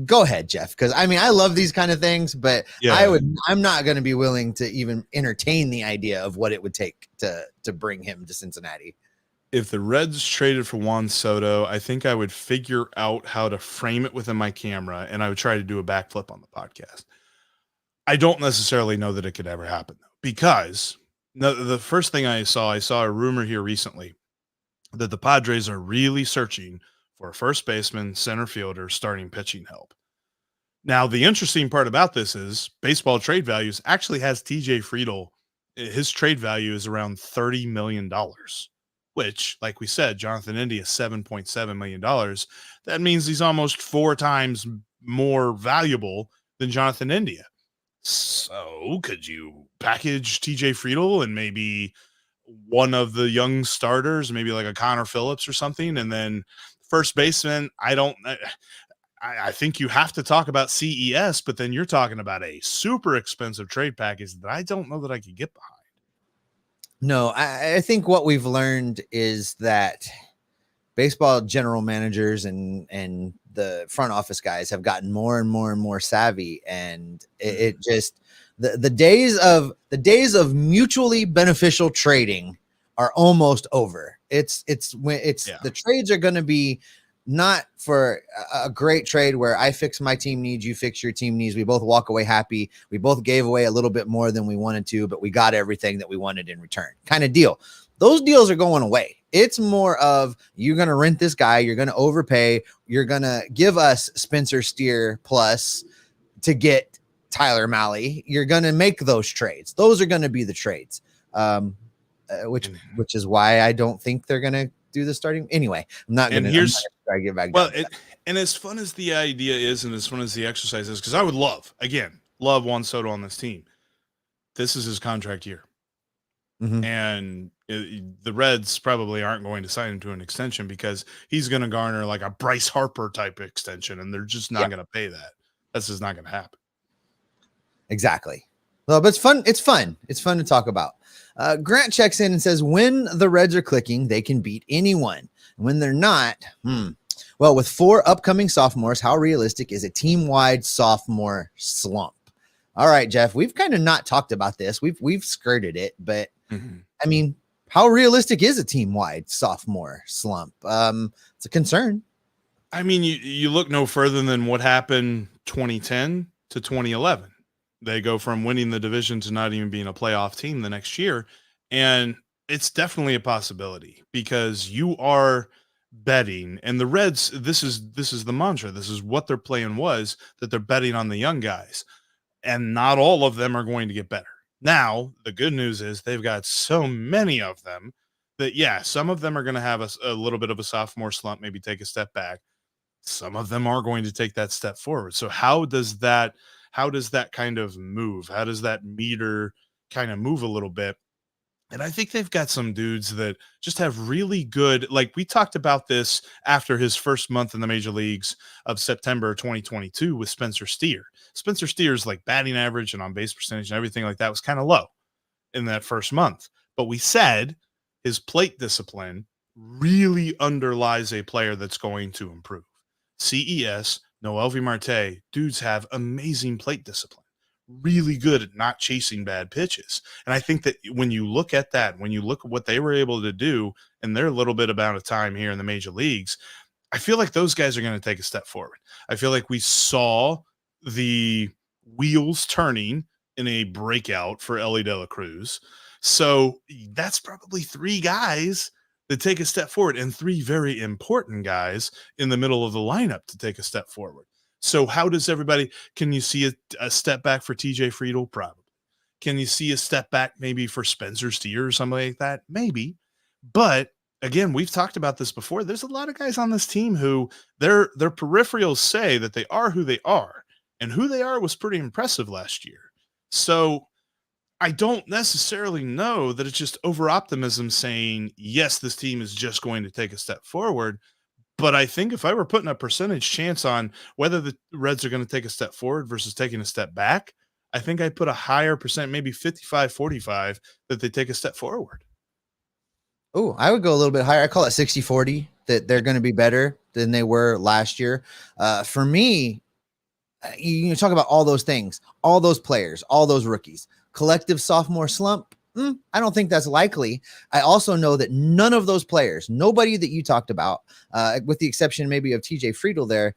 Go ahead, Jeff, because I love these kind of things, but I'm not going to be willing to even entertain the idea of what it would take to bring him to Cincinnati. If the Reds traded for Juan Soto, I think I would figure out how to frame it within my camera, and I would try to do a backflip on the podcast. I don't necessarily know that it could ever happen, though, because the first thing I saw a rumor here recently that the Padres are really searching for a first baseman, center fielder, starting pitching help. Now, the interesting part about this is Baseball Trade Values actually has TJ Friedl. His trade value is around $30 million, which, like we said, Jonathan India, $7.7 million. That means he's almost 4 times more valuable than Jonathan India. So could you package TJ Friedl and maybe one of the young starters, maybe like a Connor Phillips or something, and then first baseman, I think you have to talk about CES, but then you're talking about a super expensive trade package that I don't know that I could get behind. No, I think what we've learned is that baseball general managers and the front office guys have gotten more and more savvy, and it just the days of mutually beneficial trading are almost over. The trades are going to be not for a great trade where I fix my team needs, you fix your team needs. We both walk away happy. We both gave away a little bit more than we wanted to, but we got everything that we wanted in return kind of deal. Those deals are going away. It's more of you're going to rent this guy. You're going to overpay. You're going to give us Spencer Steer plus to get Tyler Mahle. You're going to make those trades. Those are going to be the trades. Which is why I don't think they're going to do the starting anyway. I'm not going to get back. Well, and as fun as the idea is, and as fun as the exercise is, because I would love Juan Soto on this team. This is his contract year. Mm-hmm. And the Reds probably aren't going to sign him to an extension because he's going to garner like a Bryce Harper type extension, and they're just not going to pay that. That's just not going to happen. Exactly. Well, but it's fun. It's fun. It's fun to talk about. Grant checks in and says, when the Reds are clicking, they can beat anyone. When they're not, well, with 4 upcoming sophomores, how realistic is a team-wide sophomore slump? All right, Jeff, we've kind of not talked about this. We've skirted it, but I mean, how realistic is a team-wide sophomore slump? It's a concern. I mean, you look no further than what happened 2010 to 2011. They go from winning the division to not even being a playoff team the next year. And it's definitely a possibility because you are betting, and the Reds, this is the mantra. This is what their plan was, that they're betting on the young guys, and not all of them are going to get better. Now, the good news is they've got so many of them that, yeah, some of them are going to have a little bit of a sophomore slump, maybe take a step back. Some of them are going to take that step forward. So how does that kind of move? How does that meter kind of move a little bit? And I think they've got some dudes that just have really good, like we talked about this after his first month in the major leagues of September 2022 with Spencer Steer. Spencer Steer's like batting average and on base percentage and everything like that was kind of low in that first month. But we said his plate discipline really underlies a player that's going to improve. CES, Noelvi Marte, dudes have amazing plate discipline. Really good at not chasing bad pitches. And I think that when you look at that, when you look at what they were able to do in their little bit amount of time here in the major leagues, I feel like those guys are going to take a step forward. I feel like we saw the wheels turning in a breakout for Ellie De La Cruz. So that's probably three guys that take a step forward and three very important guys in the middle of the lineup to take a step forward. So how does everybody, can you see a step back for TJ Friedl? Probably. Can you see a step back maybe for Spencer Steer or something like that? Maybe. But again, we've talked about this before. There's a lot of guys on this team who their peripherals say that they are who they are, and who they are was pretty impressive last year. So I don't necessarily know that it's just over optimism saying, yes, this team is just going to take a step forward. But I think if I were putting a percentage chance on whether the Reds are going to take a step forward versus taking a step back, I think I put a higher percent, maybe 55-45, that they take a step forward. Oh, I would go a little bit higher. I call it 60-40, that they're going to be better than they were last year. For me, you talk about all those things, all those players, all those rookies, collective sophomore slump. I don't think that's likely. I also know that none of those players, nobody that you talked about, with the exception maybe of TJ Friedl there,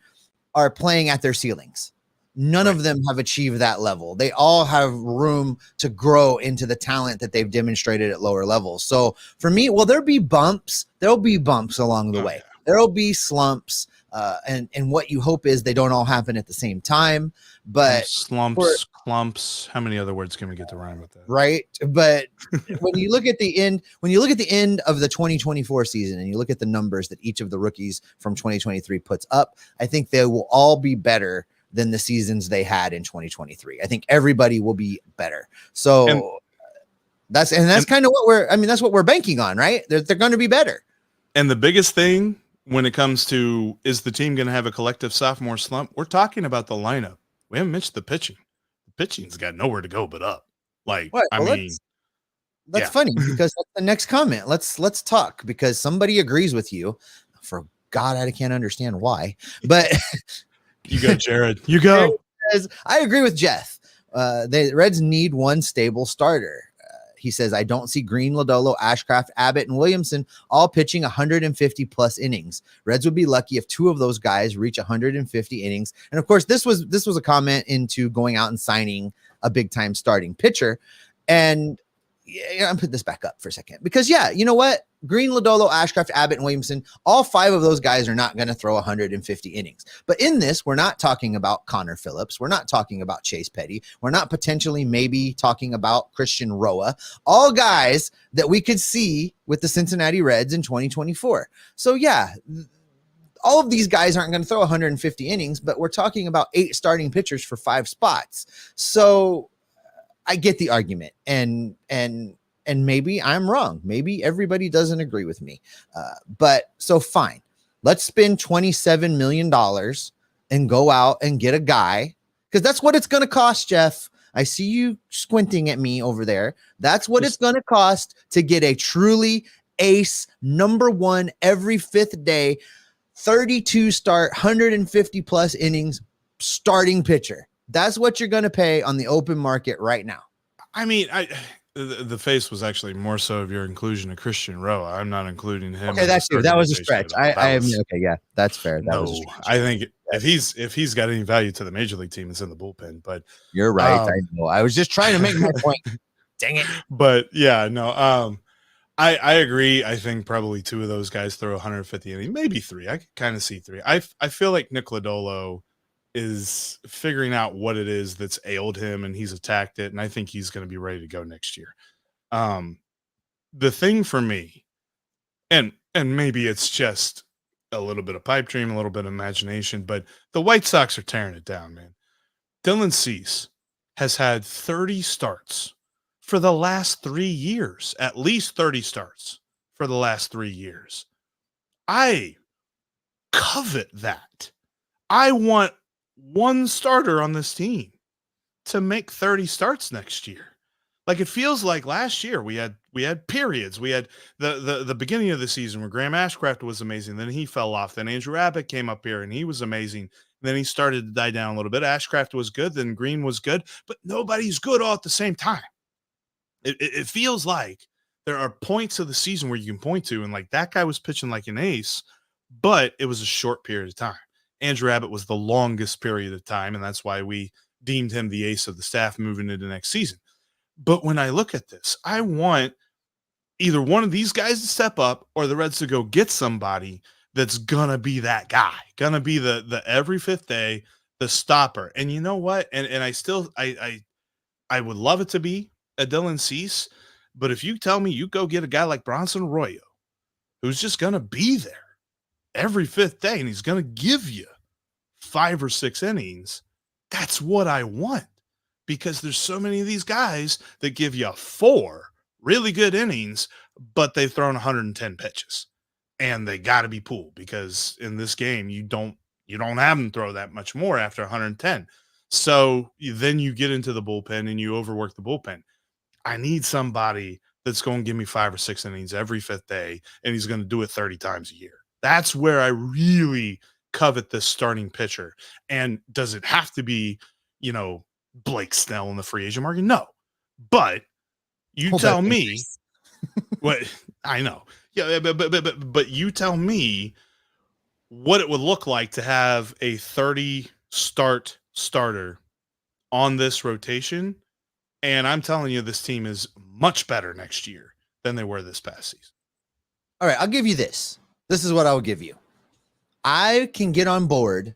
are playing at their ceilings. None of them have achieved that level. They all have room to grow into the talent that they've demonstrated at lower levels. So for me, there'll be bumps. There'll be bumps along the way. There'll be slumps. And what you hope is they don't all happen at the same time. But slumps, clumps, how many other words can we get to rhyme with that? Right. But when you look at the end of the 2024 season and you look at the numbers that each of the rookies from 2023 puts up, I think they will all be better than the seasons they had in 2023. I think everybody will be better. So that's kind of that's what we're banking on, right? They're going to be better. And the biggest thing when it comes to, is the team going to have a collective sophomore slump? We're talking about the lineup. We haven't mentioned the pitching. The pitching's got nowhere to go but up. Like, that's funny because that's the next comment. Let's talk, because somebody agrees with you. For God, I can't understand why, but you go, Jared. You go. I agree with Jeff. The Reds need one stable starter. He says, I don't see Green, Lodolo, Ashcraft, Abbott, and Williamson all pitching 150 plus innings. Reds would be lucky if two of those guys reach 150 innings. And of course, this was a comment into going out and signing a big time starting pitcher. And I'm putting this back up for a second because you know what? Green, Lodolo, Ashcraft, Abbott, and Williamson, all five of those guys are not going to throw 150 innings. But in this, we're not talking about Connor Phillips. We're not talking about Chase Petty. We're not potentially maybe talking about Christian Roa, all guys that we could see with the Cincinnati Reds in 2024. So all of these guys aren't going to throw 150 innings, but we're talking about 8 starting pitchers for 5 spots. So I get the argument, and maybe I'm wrong. Maybe everybody doesn't agree with me. But so fine. Let's spend $27 million and go out and get a guy, because that's what it's going to cost, Jeff. I see you squinting at me over there. That's what it's going to cost to get a truly ace, number one, every 5th day, 32 start, 150 plus innings starting pitcher. That's what you're going to pay on the open market right now. I mean, The face was actually more so of your inclusion of Christian Rowe. I'm not including him. Okay, that's true. That was a stretch. I mean, okay, yeah, that's fair. That was a No, stretch. I think if he's got any value to the major league team, it's in the bullpen. But you're right. I know. I was just trying to make my point. Dang it. But yeah, no. I agree. I think probably two of those guys throw 150 innings, maybe three. I could kind of see three. I feel like Nick Lodolo is figuring out what it is that's ailed him, and he's attacked it, and I think he's going to be ready to go next year. The thing for me, and maybe it's just a little bit of pipe dream, a little bit of imagination, but the White Sox are tearing it down, man. Dylan Cease has had 30 starts for the last 3 years, at least 30 starts for the last 3 years. I covet that. I want one starter on this team to make 30 starts next year. Like, it feels like last year we had periods. We had the beginning of the season where Graham Ashcraft was amazing. Then he fell off. Then Andrew Abbott came up here and he was amazing. Then he started to die down a little bit. Ashcraft was good. Then Green was good. But nobody's good all at the same time. It feels like there are points of the season where you can point to, and like that guy was pitching like an ace, but it was a short period of time. Andrew Abbott was the longest period of time, and that's why we deemed him the ace of the staff moving into next season. But when I look at this, I want either one of these guys to step up or the Reds to go get somebody that's going to be that guy, going to be the every fifth day, the stopper. And you know what? And I would love it to be a Dylan Cease, but if you tell me you go get a guy like Bronson Arroyo, who's just going to be there every fifth day and he's going to give you 5 or 6 innings, that's what I want, because there's so many of these guys that give you 4 really good innings, but they've thrown 110 pitches and they got to be pulled, because in this game, you don't have them throw that much more after 110. So then you get into the bullpen and you overwork the bullpen. I need somebody that's going to give me 5 or 6 innings every fifth day, and he's going to do it 30 times a year. That's where I really covet this starting pitcher. And does it have to be, Blake Snell in the free agent market? No. But you tell me what I know. Yeah, but you tell me what it would look like to have a 30 starter on this rotation. And I'm telling you, this team is much better next year than they were this past season. All right, I'll give you this. This is what I will give you. I can get on board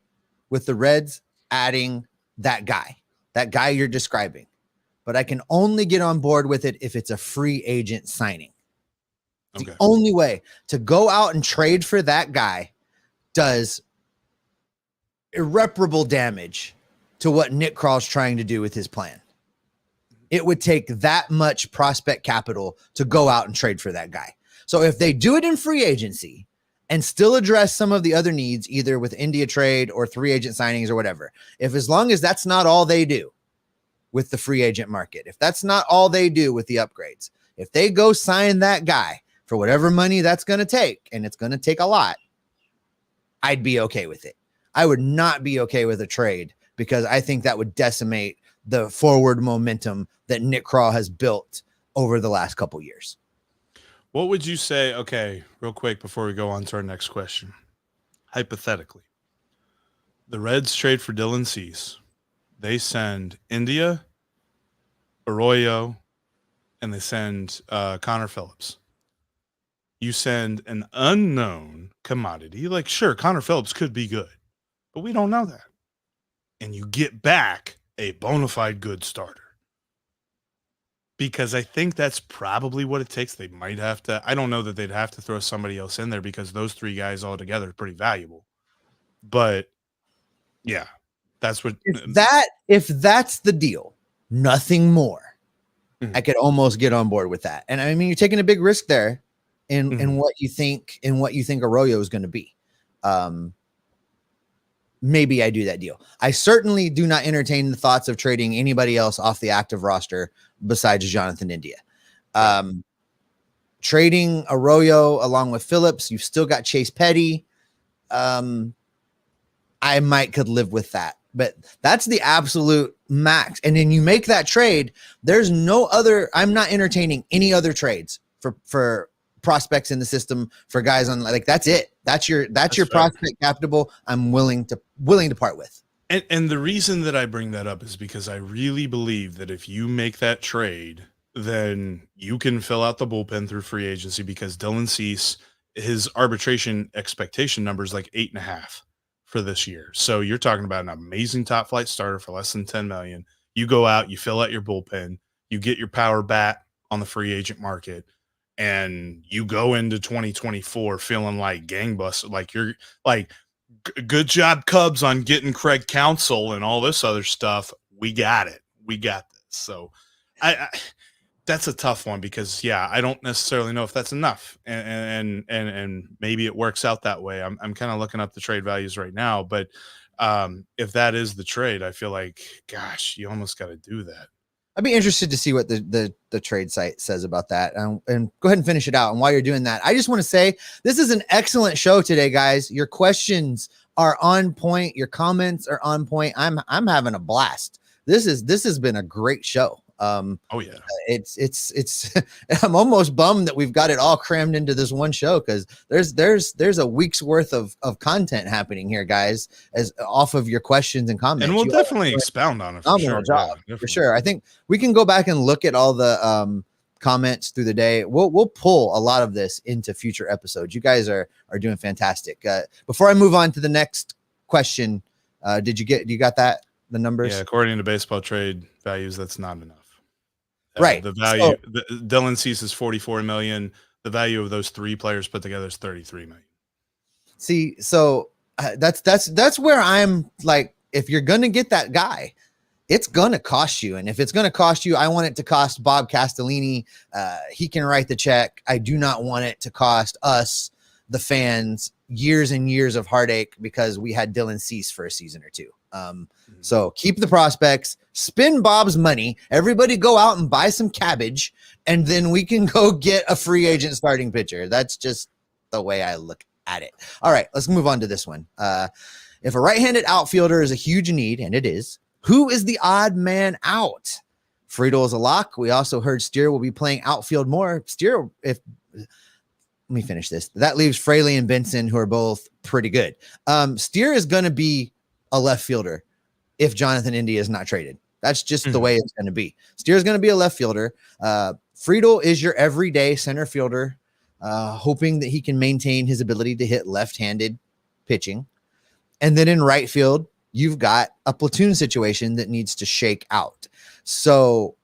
with the Reds adding that guy you're describing, but I can only get on board with it if it's a free agent signing. Okay. The only way to go out and trade for that guy does irreparable damage to what Nick Kral's trying to do with his plan. It would take that much prospect capital to go out and trade for that guy. So if they do it in free agency and still address some of the other needs, either with India trade or 3 agent signings or whatever, as long as that's not all they do with the free agent market, if that's not all they do with the upgrades, if they go sign that guy for whatever money that's going to take, and it's going to take a lot, I'd be okay with it. I would not be okay with a trade, because I think that would decimate the forward momentum that Nick Krall has built over the last couple years. What would you say? Okay, real quick before we go on to our next question. Hypothetically, the Reds trade for Dylan Cease. They send India, Arroyo, and they send Connor Phillips. You send an unknown commodity. Like, sure, Connor Phillips could be good, but we don't know that. And you get back a bona fide good starter. Because I think that's probably what it takes. They might have to. I don't know that they'd have to throw somebody else in there, because those 3 guys all together are pretty valuable. But yeah, that's what. If that's the deal, nothing more, I could almost get on board with that. And I mean, you're taking a big risk there in what you think Arroyo is going to be. Maybe I do that deal. I certainly do not entertain the thoughts of trading anybody else off the active roster besides Jonathan India. Trading Arroyo along with Phillips, you've still got Chase Petty. I could live with that. but that's the absolute max. And then you make that trade. There's no other. I'm not entertaining any other trades for prospects in the system, for guys on, like, that's it. That's your fair. prospect capital. I'm willing to part with. And the reason that I bring that up is because I really believe that if you make that trade, then you can fill out the bullpen through free agency, because Dylan Cease, his arbitration expectation number is like 8.5 for this year. So you're talking about an amazing top flight starter for less than 10 million. You go out, you fill out your bullpen, you get your power bat on the free agent market, and you go into 2024 feeling like gangbusters, like you're like, good job, Cubs, on getting Craig Counsell and all this other stuff. We got it. We got this. So I that's a tough one, because I don't necessarily know if that's enough, and maybe it works out that way. I'm kind of looking up the trade values right now, but if that is the trade, I feel like, gosh, you almost got to do that. I'd be interested to see what the trade site says about that, and go ahead and finish it out. And while you're doing that, I just want to say this is an excellent show today, guys. Your questions are on point. Your comments are on point. I'm having a blast. This has been a great show. It's I'm almost bummed that we've got it all crammed into this one show, because there's a week's worth of content happening here, guys, as off of your questions and comments. And we'll definitely expound on it. For sure. Job, for sure. I think we can go back and look at all the comments through the day. We'll pull a lot of this into future episodes. You guys are doing fantastic. Before I move on to the next question, you got that, the numbers? Yeah, according to baseball trade values, that's not enough. Right. The value, Dylan Cease is 44 million. The value of those three players put together is 33 million. See, so that's where I'm like, if you're going to get that guy, it's going to cost you. And if it's going to cost you, I want it to cost Bob Castellini. He can write the check. I do not want it to cost us, the fans, years and years of heartache because we had Dylan Cease for a season or two. So keep the prospects, spend Bob's money. Everybody go out and buy some cabbage, and then we can go get a free agent starting pitcher. That's just the way I look at it. All right, let's move on to this one. If a right-handed outfielder is a huge need, and it is, who is the odd man out? Friedel is a lock. We also heard Steer will be playing outfield more. Steer, let me finish this. That leaves Fraley and Benson, who are both pretty good. Steer is going to be a left fielder if Jonathan India is not traded. That's just the way it's going to be. Steer is going to be a left fielder. Friedel is your everyday center fielder, hoping that he can maintain his ability to hit left-handed pitching. And then in right field, you've got a platoon situation that needs to shake out. So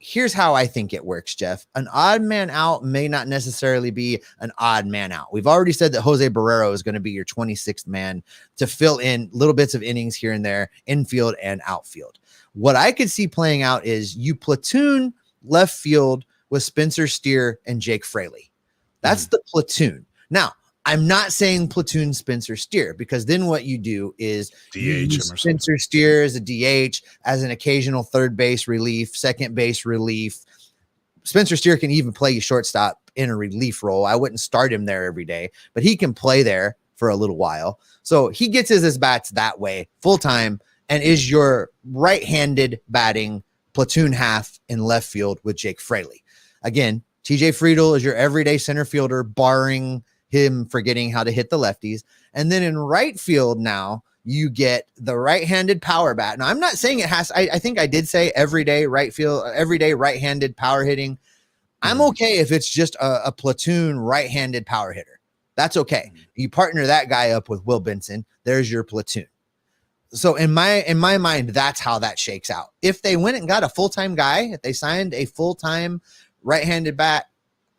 here's how I think it works, Jeff. An odd man out may not necessarily be an odd man out. We've already said that Jose Barrero is going to be your 26th man to fill in little bits of innings here and there, infield and outfield. What I could see playing out is you platoon left field with Spencer Steer and Jake Fraley. That's the platoon. Now, I'm not saying platoon Spencer Steer, because then what you do is DH him, Spencer Steer as a DH, as an occasional third base relief, second base relief. Spencer Steer can even play you shortstop in a relief role. I wouldn't start him there every day, but he can play there for a little while. So he gets his bats that way full time and is your right-handed batting platoon half in left field with Jake Fraley. Again, TJ Friedel is your everyday center fielder, barring him forgetting how to hit the lefties. And then in right field now, you get the right-handed power bat. Now, I'm not saying it has, I think I did say everyday right field, everyday right-handed power hitting. I'm okay if it's just a platoon right-handed power hitter. That's okay. You partner that guy up with Will Benson, there's your platoon. So in my mind, that's how that shakes out. If they went and got a full-time guy, if they signed a full-time right-handed bat,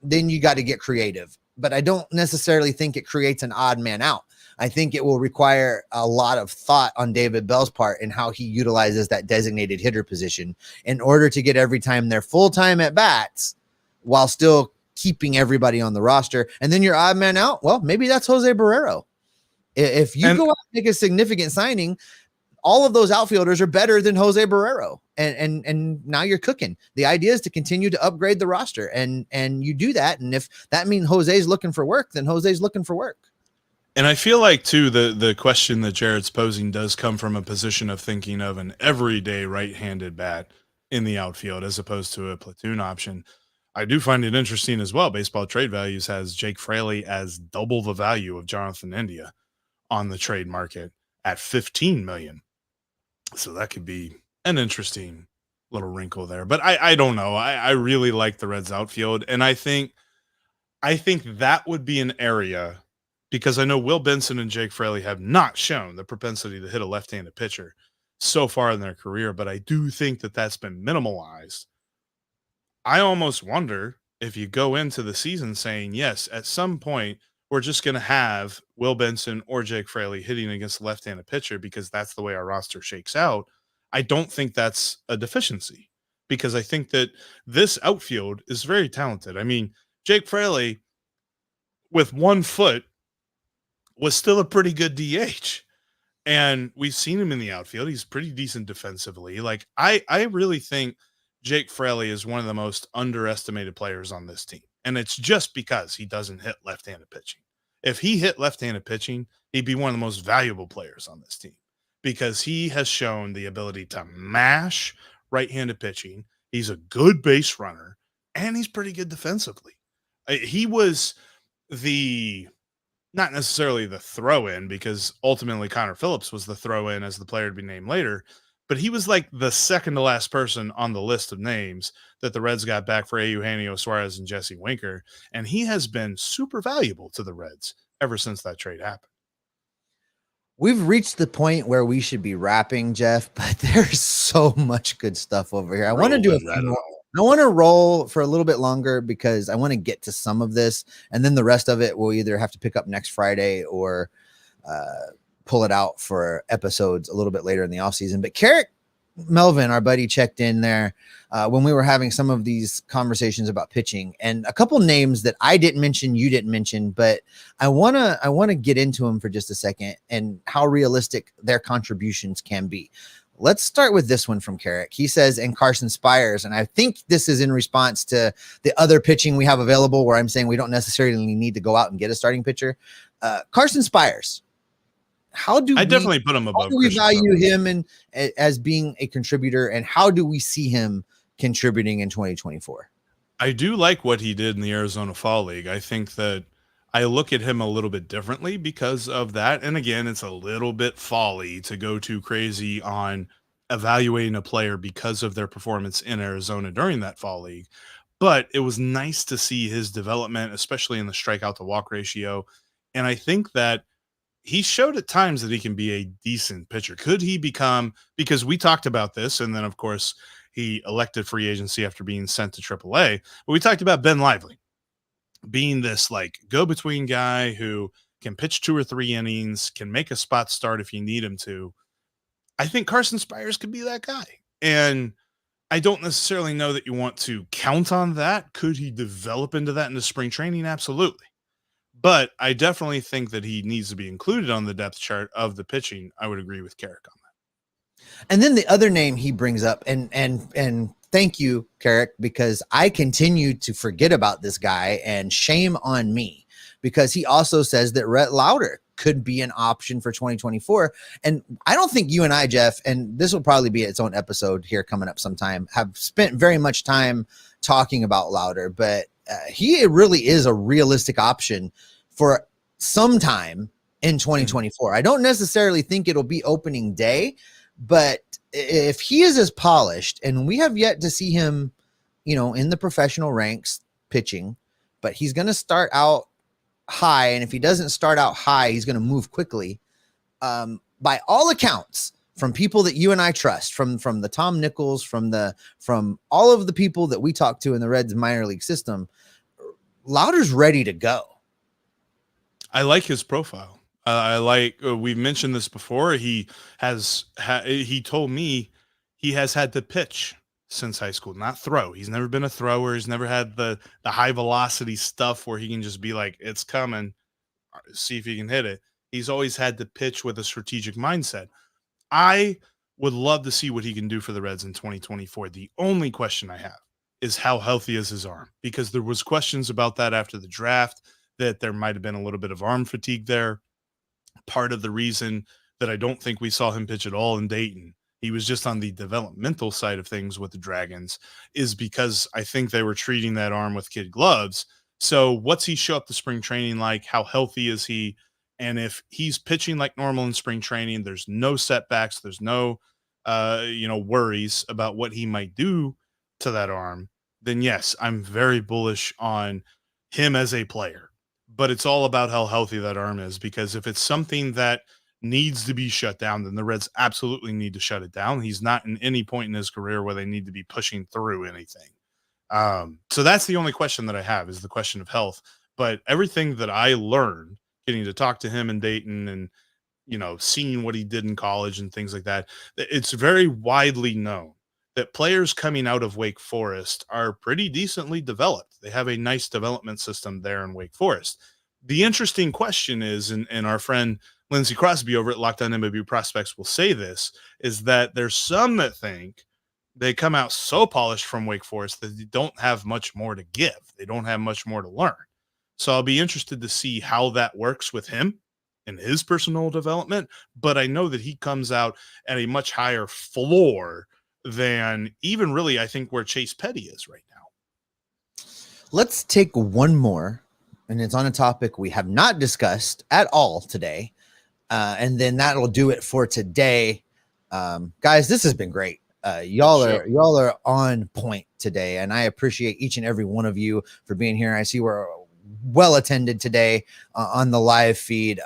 then you got to get creative. But I don't necessarily think it creates an odd man out. I think it will require a lot of thought on David Bell's part and how he utilizes that designated hitter position in order to get every time they're full-time at bats while still keeping everybody on the roster. And then your odd man out, well, maybe that's Jose Barrero. If you go out and make a significant signing, all of those outfielders are better than Jose Barrero. And now you're cooking. The idea is to continue to upgrade the roster, and you do that. And if that means Jose's looking for work, then Jose's looking for work. And I feel like, too, the question that Jared's posing does come from a position of thinking of an everyday right-handed bat in the outfield as opposed to a platoon option. I do find it interesting as well. Baseball Trade Values has Jake Fraley as double the value of Jonathan India on the trade market at $15 million. So that could be an interesting little wrinkle there. But I don't know. I really like the Reds outfield, and I think that would be an area, because I know Will Benson and Jake Fraley have not shown the propensity to hit a left-handed pitcher so far in their career, but I do think that that's been minimalized. I almost wonder if you go into the season saying, yes, at some point, we're just going to have Will Benson or Jake Fraley hitting against a left-handed pitcher because that's the way our roster shakes out. I don't think that's a deficiency, because I think that this outfield is very talented. I mean, Jake Fraley with 1 foot was still a pretty good DH. And we've seen him in the outfield. He's pretty decent defensively. Like, I really think Jake Fraley is one of the most underestimated players on this team. And it's just because he doesn't hit left-handed pitching. If he hit left-handed pitching, he'd be one of the most valuable players on this team, because he has shown the ability to mash right-handed pitching. He's a good base runner, and he's pretty good defensively. He was not necessarily the throw-in, because ultimately Connor Phillips was the throw-in as the player to be named later, but he was like the second to last person on the list of names that the Reds got back for Eugenio Suarez and Jesse Winker, and he has been super valuable to the Reds ever since that trade happened. We've reached the point where we should be wrapping, Jeff, but there's so much good stuff over here. I want to do I want to roll for a little bit longer because I want to get to some of this, and then the rest of it we'll either have to pick up next Friday or pull it out for episodes a little bit later in the off season. But Carrick Melvin, our buddy, checked in there when we were having some of these conversations about pitching, and a couple names that I didn't mention, you didn't mention, but I want to get into them for just a second and how realistic their contributions can be. Let's start with this one from Carrick. He says, and Carson Spires, and I think this is in response to the other pitching we have available, where I'm saying we don't necessarily need to go out and get a starting pitcher. Carson Spires, I definitely put him above. How do we value him and as being a contributor, and how do we see him contributing in 2024? I do like what he did in the Arizona Fall League. I think that I look at him a little bit differently because of that. And again, it's a little bit folly to go too crazy on evaluating a player because of their performance in Arizona during that Fall League. But it was nice to see his development, especially in the strikeout to walk ratio. And I think that he showed at times that he can be a decent pitcher. Could he become, because we talked about this, and then of course he elected free agency after being sent to AAA, but we talked about Ben Lively being this like go-between guy who can pitch 2 or 3 innings, can make a spot start if you need him to. I think Carson Spires could be that guy. And I don't necessarily know that you want to count on that. Could he develop into that into spring training? Absolutely. But I definitely think that he needs to be included on the depth chart of the pitching. I would agree with Carrick on that. And then the other name he brings up, and thank you, Carrick, because I continue to forget about this guy, and shame on me, because he also says that Rhett Lauder could be an option for 2024. And I don't think you and I, Jeff, and this will probably be its own episode here coming up sometime, have spent very much time talking about Lauder, but he really is a realistic option for some time in 2024. I don't necessarily think it'll be opening day, but if he is as polished, and we have yet to see him, in the professional ranks pitching, but he's going to start out high. And if he doesn't start out high, he's going to move quickly. By all accounts, from people that you and I trust, from the Tom Nichols, from all of the people that we talk to in the Reds minor league system, Lauder's ready to go. I like his profile. I like, we've mentioned this before. He told me he has had to pitch since high school, not throw. He's never been a thrower. He's never had the high velocity stuff where he can just be like, it's coming, see if he can hit it. He's always had to pitch with a strategic mindset. I would love to see what he can do for the Reds in 2024. The only question I have is how healthy is his arm, because there was questions about that after the draft, that there might have been a little bit of arm fatigue there. part of the reason that I don't think we saw him pitch at all in Dayton, he was just on the developmental side of things with the Dragons, is because I think they were treating that arm with kid gloves. So what's he show up to spring training like? How healthy is he? And if he's pitching like normal in spring training, there's no setbacks, there's no worries about what he might do to that arm, then yes, I'm very bullish on him as a player. But it's all about how healthy that arm is, because if it's something that needs to be shut down, then the Reds absolutely need to shut it down. He's not in any point in his career where they need to be pushing through anything. So that's the only question that I have, is the question of health. But everything that I learned getting to talk to him in Dayton and, seeing what he did in college and things like that, it's very widely known that players coming out of Wake Forest are pretty decently developed. They have a nice development system there in Wake Forest. The interesting question is, and our friend Lindsey Crosby over at Locked On MLB Prospects will say this, is that there's some that think they come out so polished from Wake Forest that they don't have much more to give. They don't have much more to learn. So I'll be interested to see how that works with him in his personal development. But I know that he comes out at a much higher floor than even really, I think, where Chase Petty is right now. Let's take one more, and it's on a topic we have not discussed at all today. And then that'll do it for today. Guys, this has been great. Y'all are on point today, and I appreciate each and every one of you for being here. I see we're well attended today on the live feed.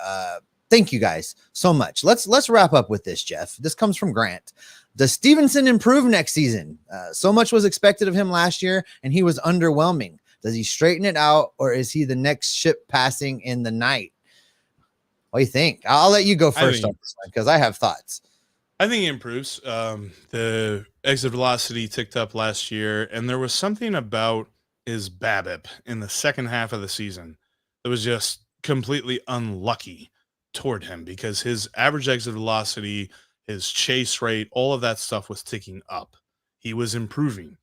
Thank you guys so much. Let's wrap up with this, Jeff. This comes from Grant. Does Stevenson improve next season? So much was expected of him last year, and he was underwhelming. Does he straighten it out, or is he the next ship passing in the night? What do you think? I'll let you go first on this one because I have thoughts. I think he improves. The exit velocity ticked up last year, and there was something about his BABIP in the second half of the season that was just completely unlucky toward him, because his average exit velocity, his chase rate, all of that stuff was ticking up. He was improving,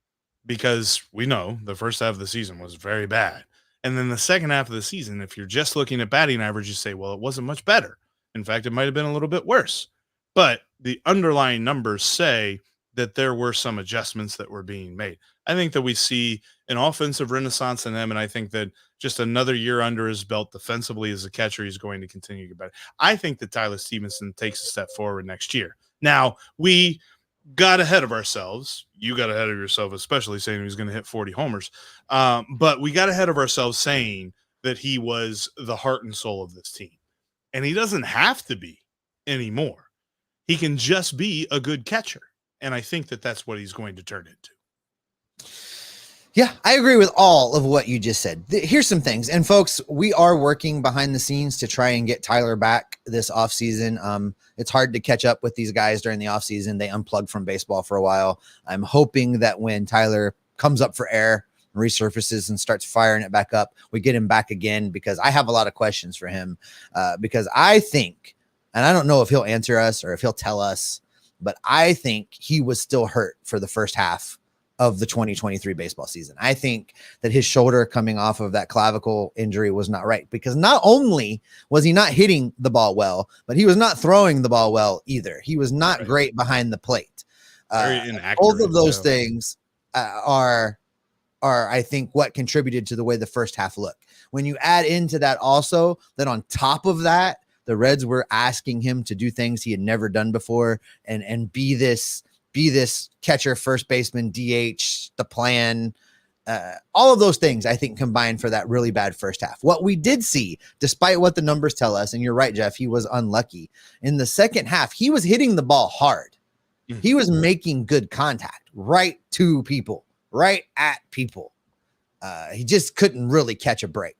because we know the first half of the season was very bad. And then the second half of the season, if you're just looking at batting average, you say, well, it wasn't much better. In fact, it might have been a little bit worse. But the underlying numbers say that there were some adjustments that were being made. I think that we see an offensive renaissance in him, and I think that just another year under his belt defensively as a catcher, he's going to continue to get better. I think that Tyler Stevenson takes a step forward next year. Now, we got ahead of ourselves. You got ahead of yourself, especially saying he was going to hit 40 homers. But we got ahead of ourselves saying that he was the heart and soul of this team. And he doesn't have to be anymore. He can just be a good catcher. And I think that that's what he's going to turn into. Yeah, I agree with all of what you just said. Here's some things. And folks, we are working behind the scenes to try and get Tyler back this offseason. It's hard to catch up with these guys during the offseason. They unplugged from baseball for a while. I'm hoping that when Tyler comes up for air, resurfaces and starts firing it back up, we get him back again, because I have a lot of questions for him. Because I think, and I don't know if he'll answer us or if he'll tell us, but I think he was still hurt for the first half of the 2023 baseball season. I think that his shoulder coming off of that clavicle injury was not right, because not only was he not hitting the ball well, but he was not throwing the ball well either. He was not great behind the plate. Very inaccurate. Both of those things are I think what contributed to the way the first half looked. When you add into that also that on top of that, the Reds were asking him to do things he had never done before and be this catcher, first baseman, DH, the plan, all of those things, I think, combined for that really bad first half. What we did see, despite what the numbers tell us, and you're right, Jeff, he was unlucky. In the second half, he was hitting the ball hard. Mm-hmm. He was making good contact right to people, right at people. He just couldn't really catch a break.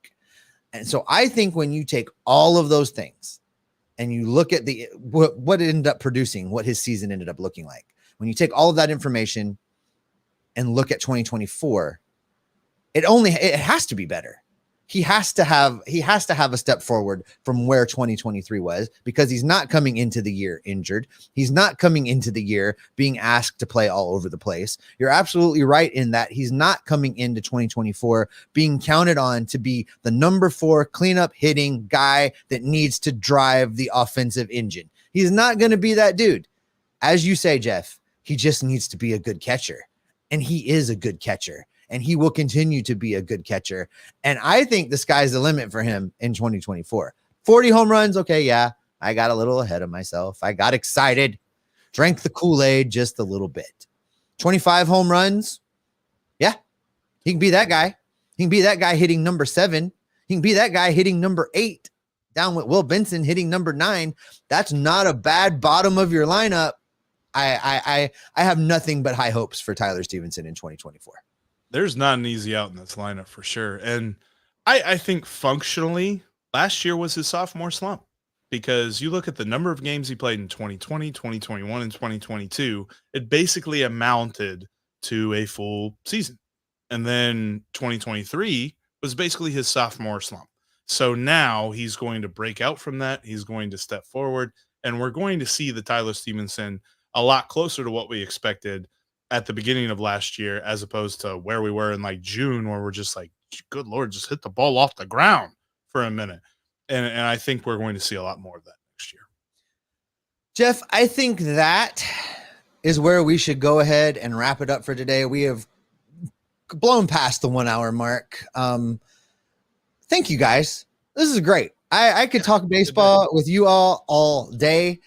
And so I think when you take all of those things and you look at what it ended up producing, what his season ended up looking like, when you take all of that information and look at 2024, it has to be better. he has to have a step forward from where 2023 was, because he's not coming into the year injured. He's not coming into the year being asked to play all over the place. You're absolutely right in that he's not coming into 2024 being counted on to be the number 4 cleanup hitting guy that needs to drive the offensive engine. He's not going to be that dude. As you say, Jeff, he just needs to be a good catcher, and he is a good catcher. And he will continue to be a good catcher. And I think the sky's the limit for him in 2024. 40 home runs. Okay, yeah, I got a little ahead of myself. I got excited, drank the Kool-Aid just a little bit. 25 home runs. Yeah, he can be that guy. He can be that guy hitting number 7. He can be that guy hitting number 8, down with Will Benson hitting number 9. That's not a bad bottom of your lineup. I have nothing but high hopes for Tyler Stevenson in 2024. There's not an easy out in this lineup for sure. And I think functionally last year was his sophomore slump, because you look at the number of games he played in 2020, 2021, and 2022, it basically amounted to a full season. And then 2023 was basically his sophomore slump. So now he's going to break out from that. He's going to step forward, and we're going to see the Tyler Stevenson a lot closer to what we expected at the beginning of last year, as opposed to where we were in like June, where we're just like, good Lord, just hit the ball off the ground for a minute. And I think we're going to see a lot more of that next year. Jeff, I think that is where we should go ahead and wrap it up for today. We have blown past the 1 hour mark. Thank you guys. This is great. I could talk baseball with you all day.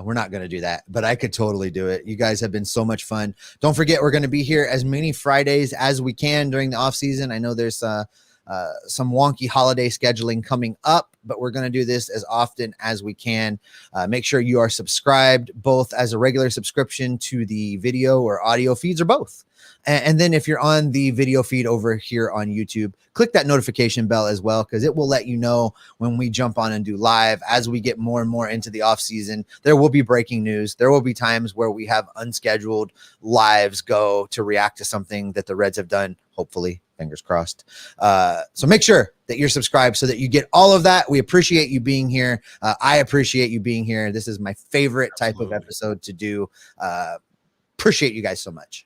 We're not going to do that, but I could totally do it. You guys have been so much fun. Don't forget, we're going to be here as many Fridays as we can during the off season. I know there's some wonky holiday scheduling coming up, but we're going to do this as often as we can. Make sure you are subscribed, both as a regular subscription to the video or audio feeds, or both. And then if you're on the video feed over here on YouTube, click that notification bell as well, because it will let you know when we jump on and do live. As we get more and more into the off season, there will be breaking news. There will be times where we have unscheduled lives go to react to something that the Reds have done, hopefully, fingers crossed. So make sure that you're subscribed so that you get all of that. We appreciate you being here. I appreciate you being here. This is my favorite type of episode to do. Appreciate you guys so much.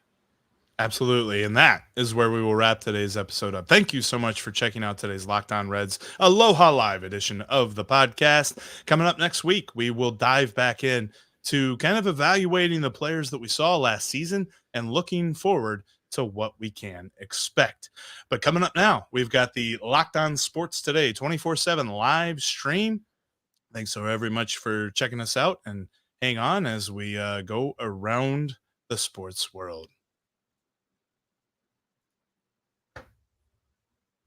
Absolutely. And that is where we will wrap today's episode up. Thank you so much for checking out today's Locked On Reds Aloha Live edition of the podcast. Coming up next week, we will dive back in to kind of evaluating the players that we saw last season and looking forward to what we can expect. But coming up now, we've got the Locked On Sports Today 24/7 live stream. Thanks so very much for checking us out, and hang on as we go around the sports world.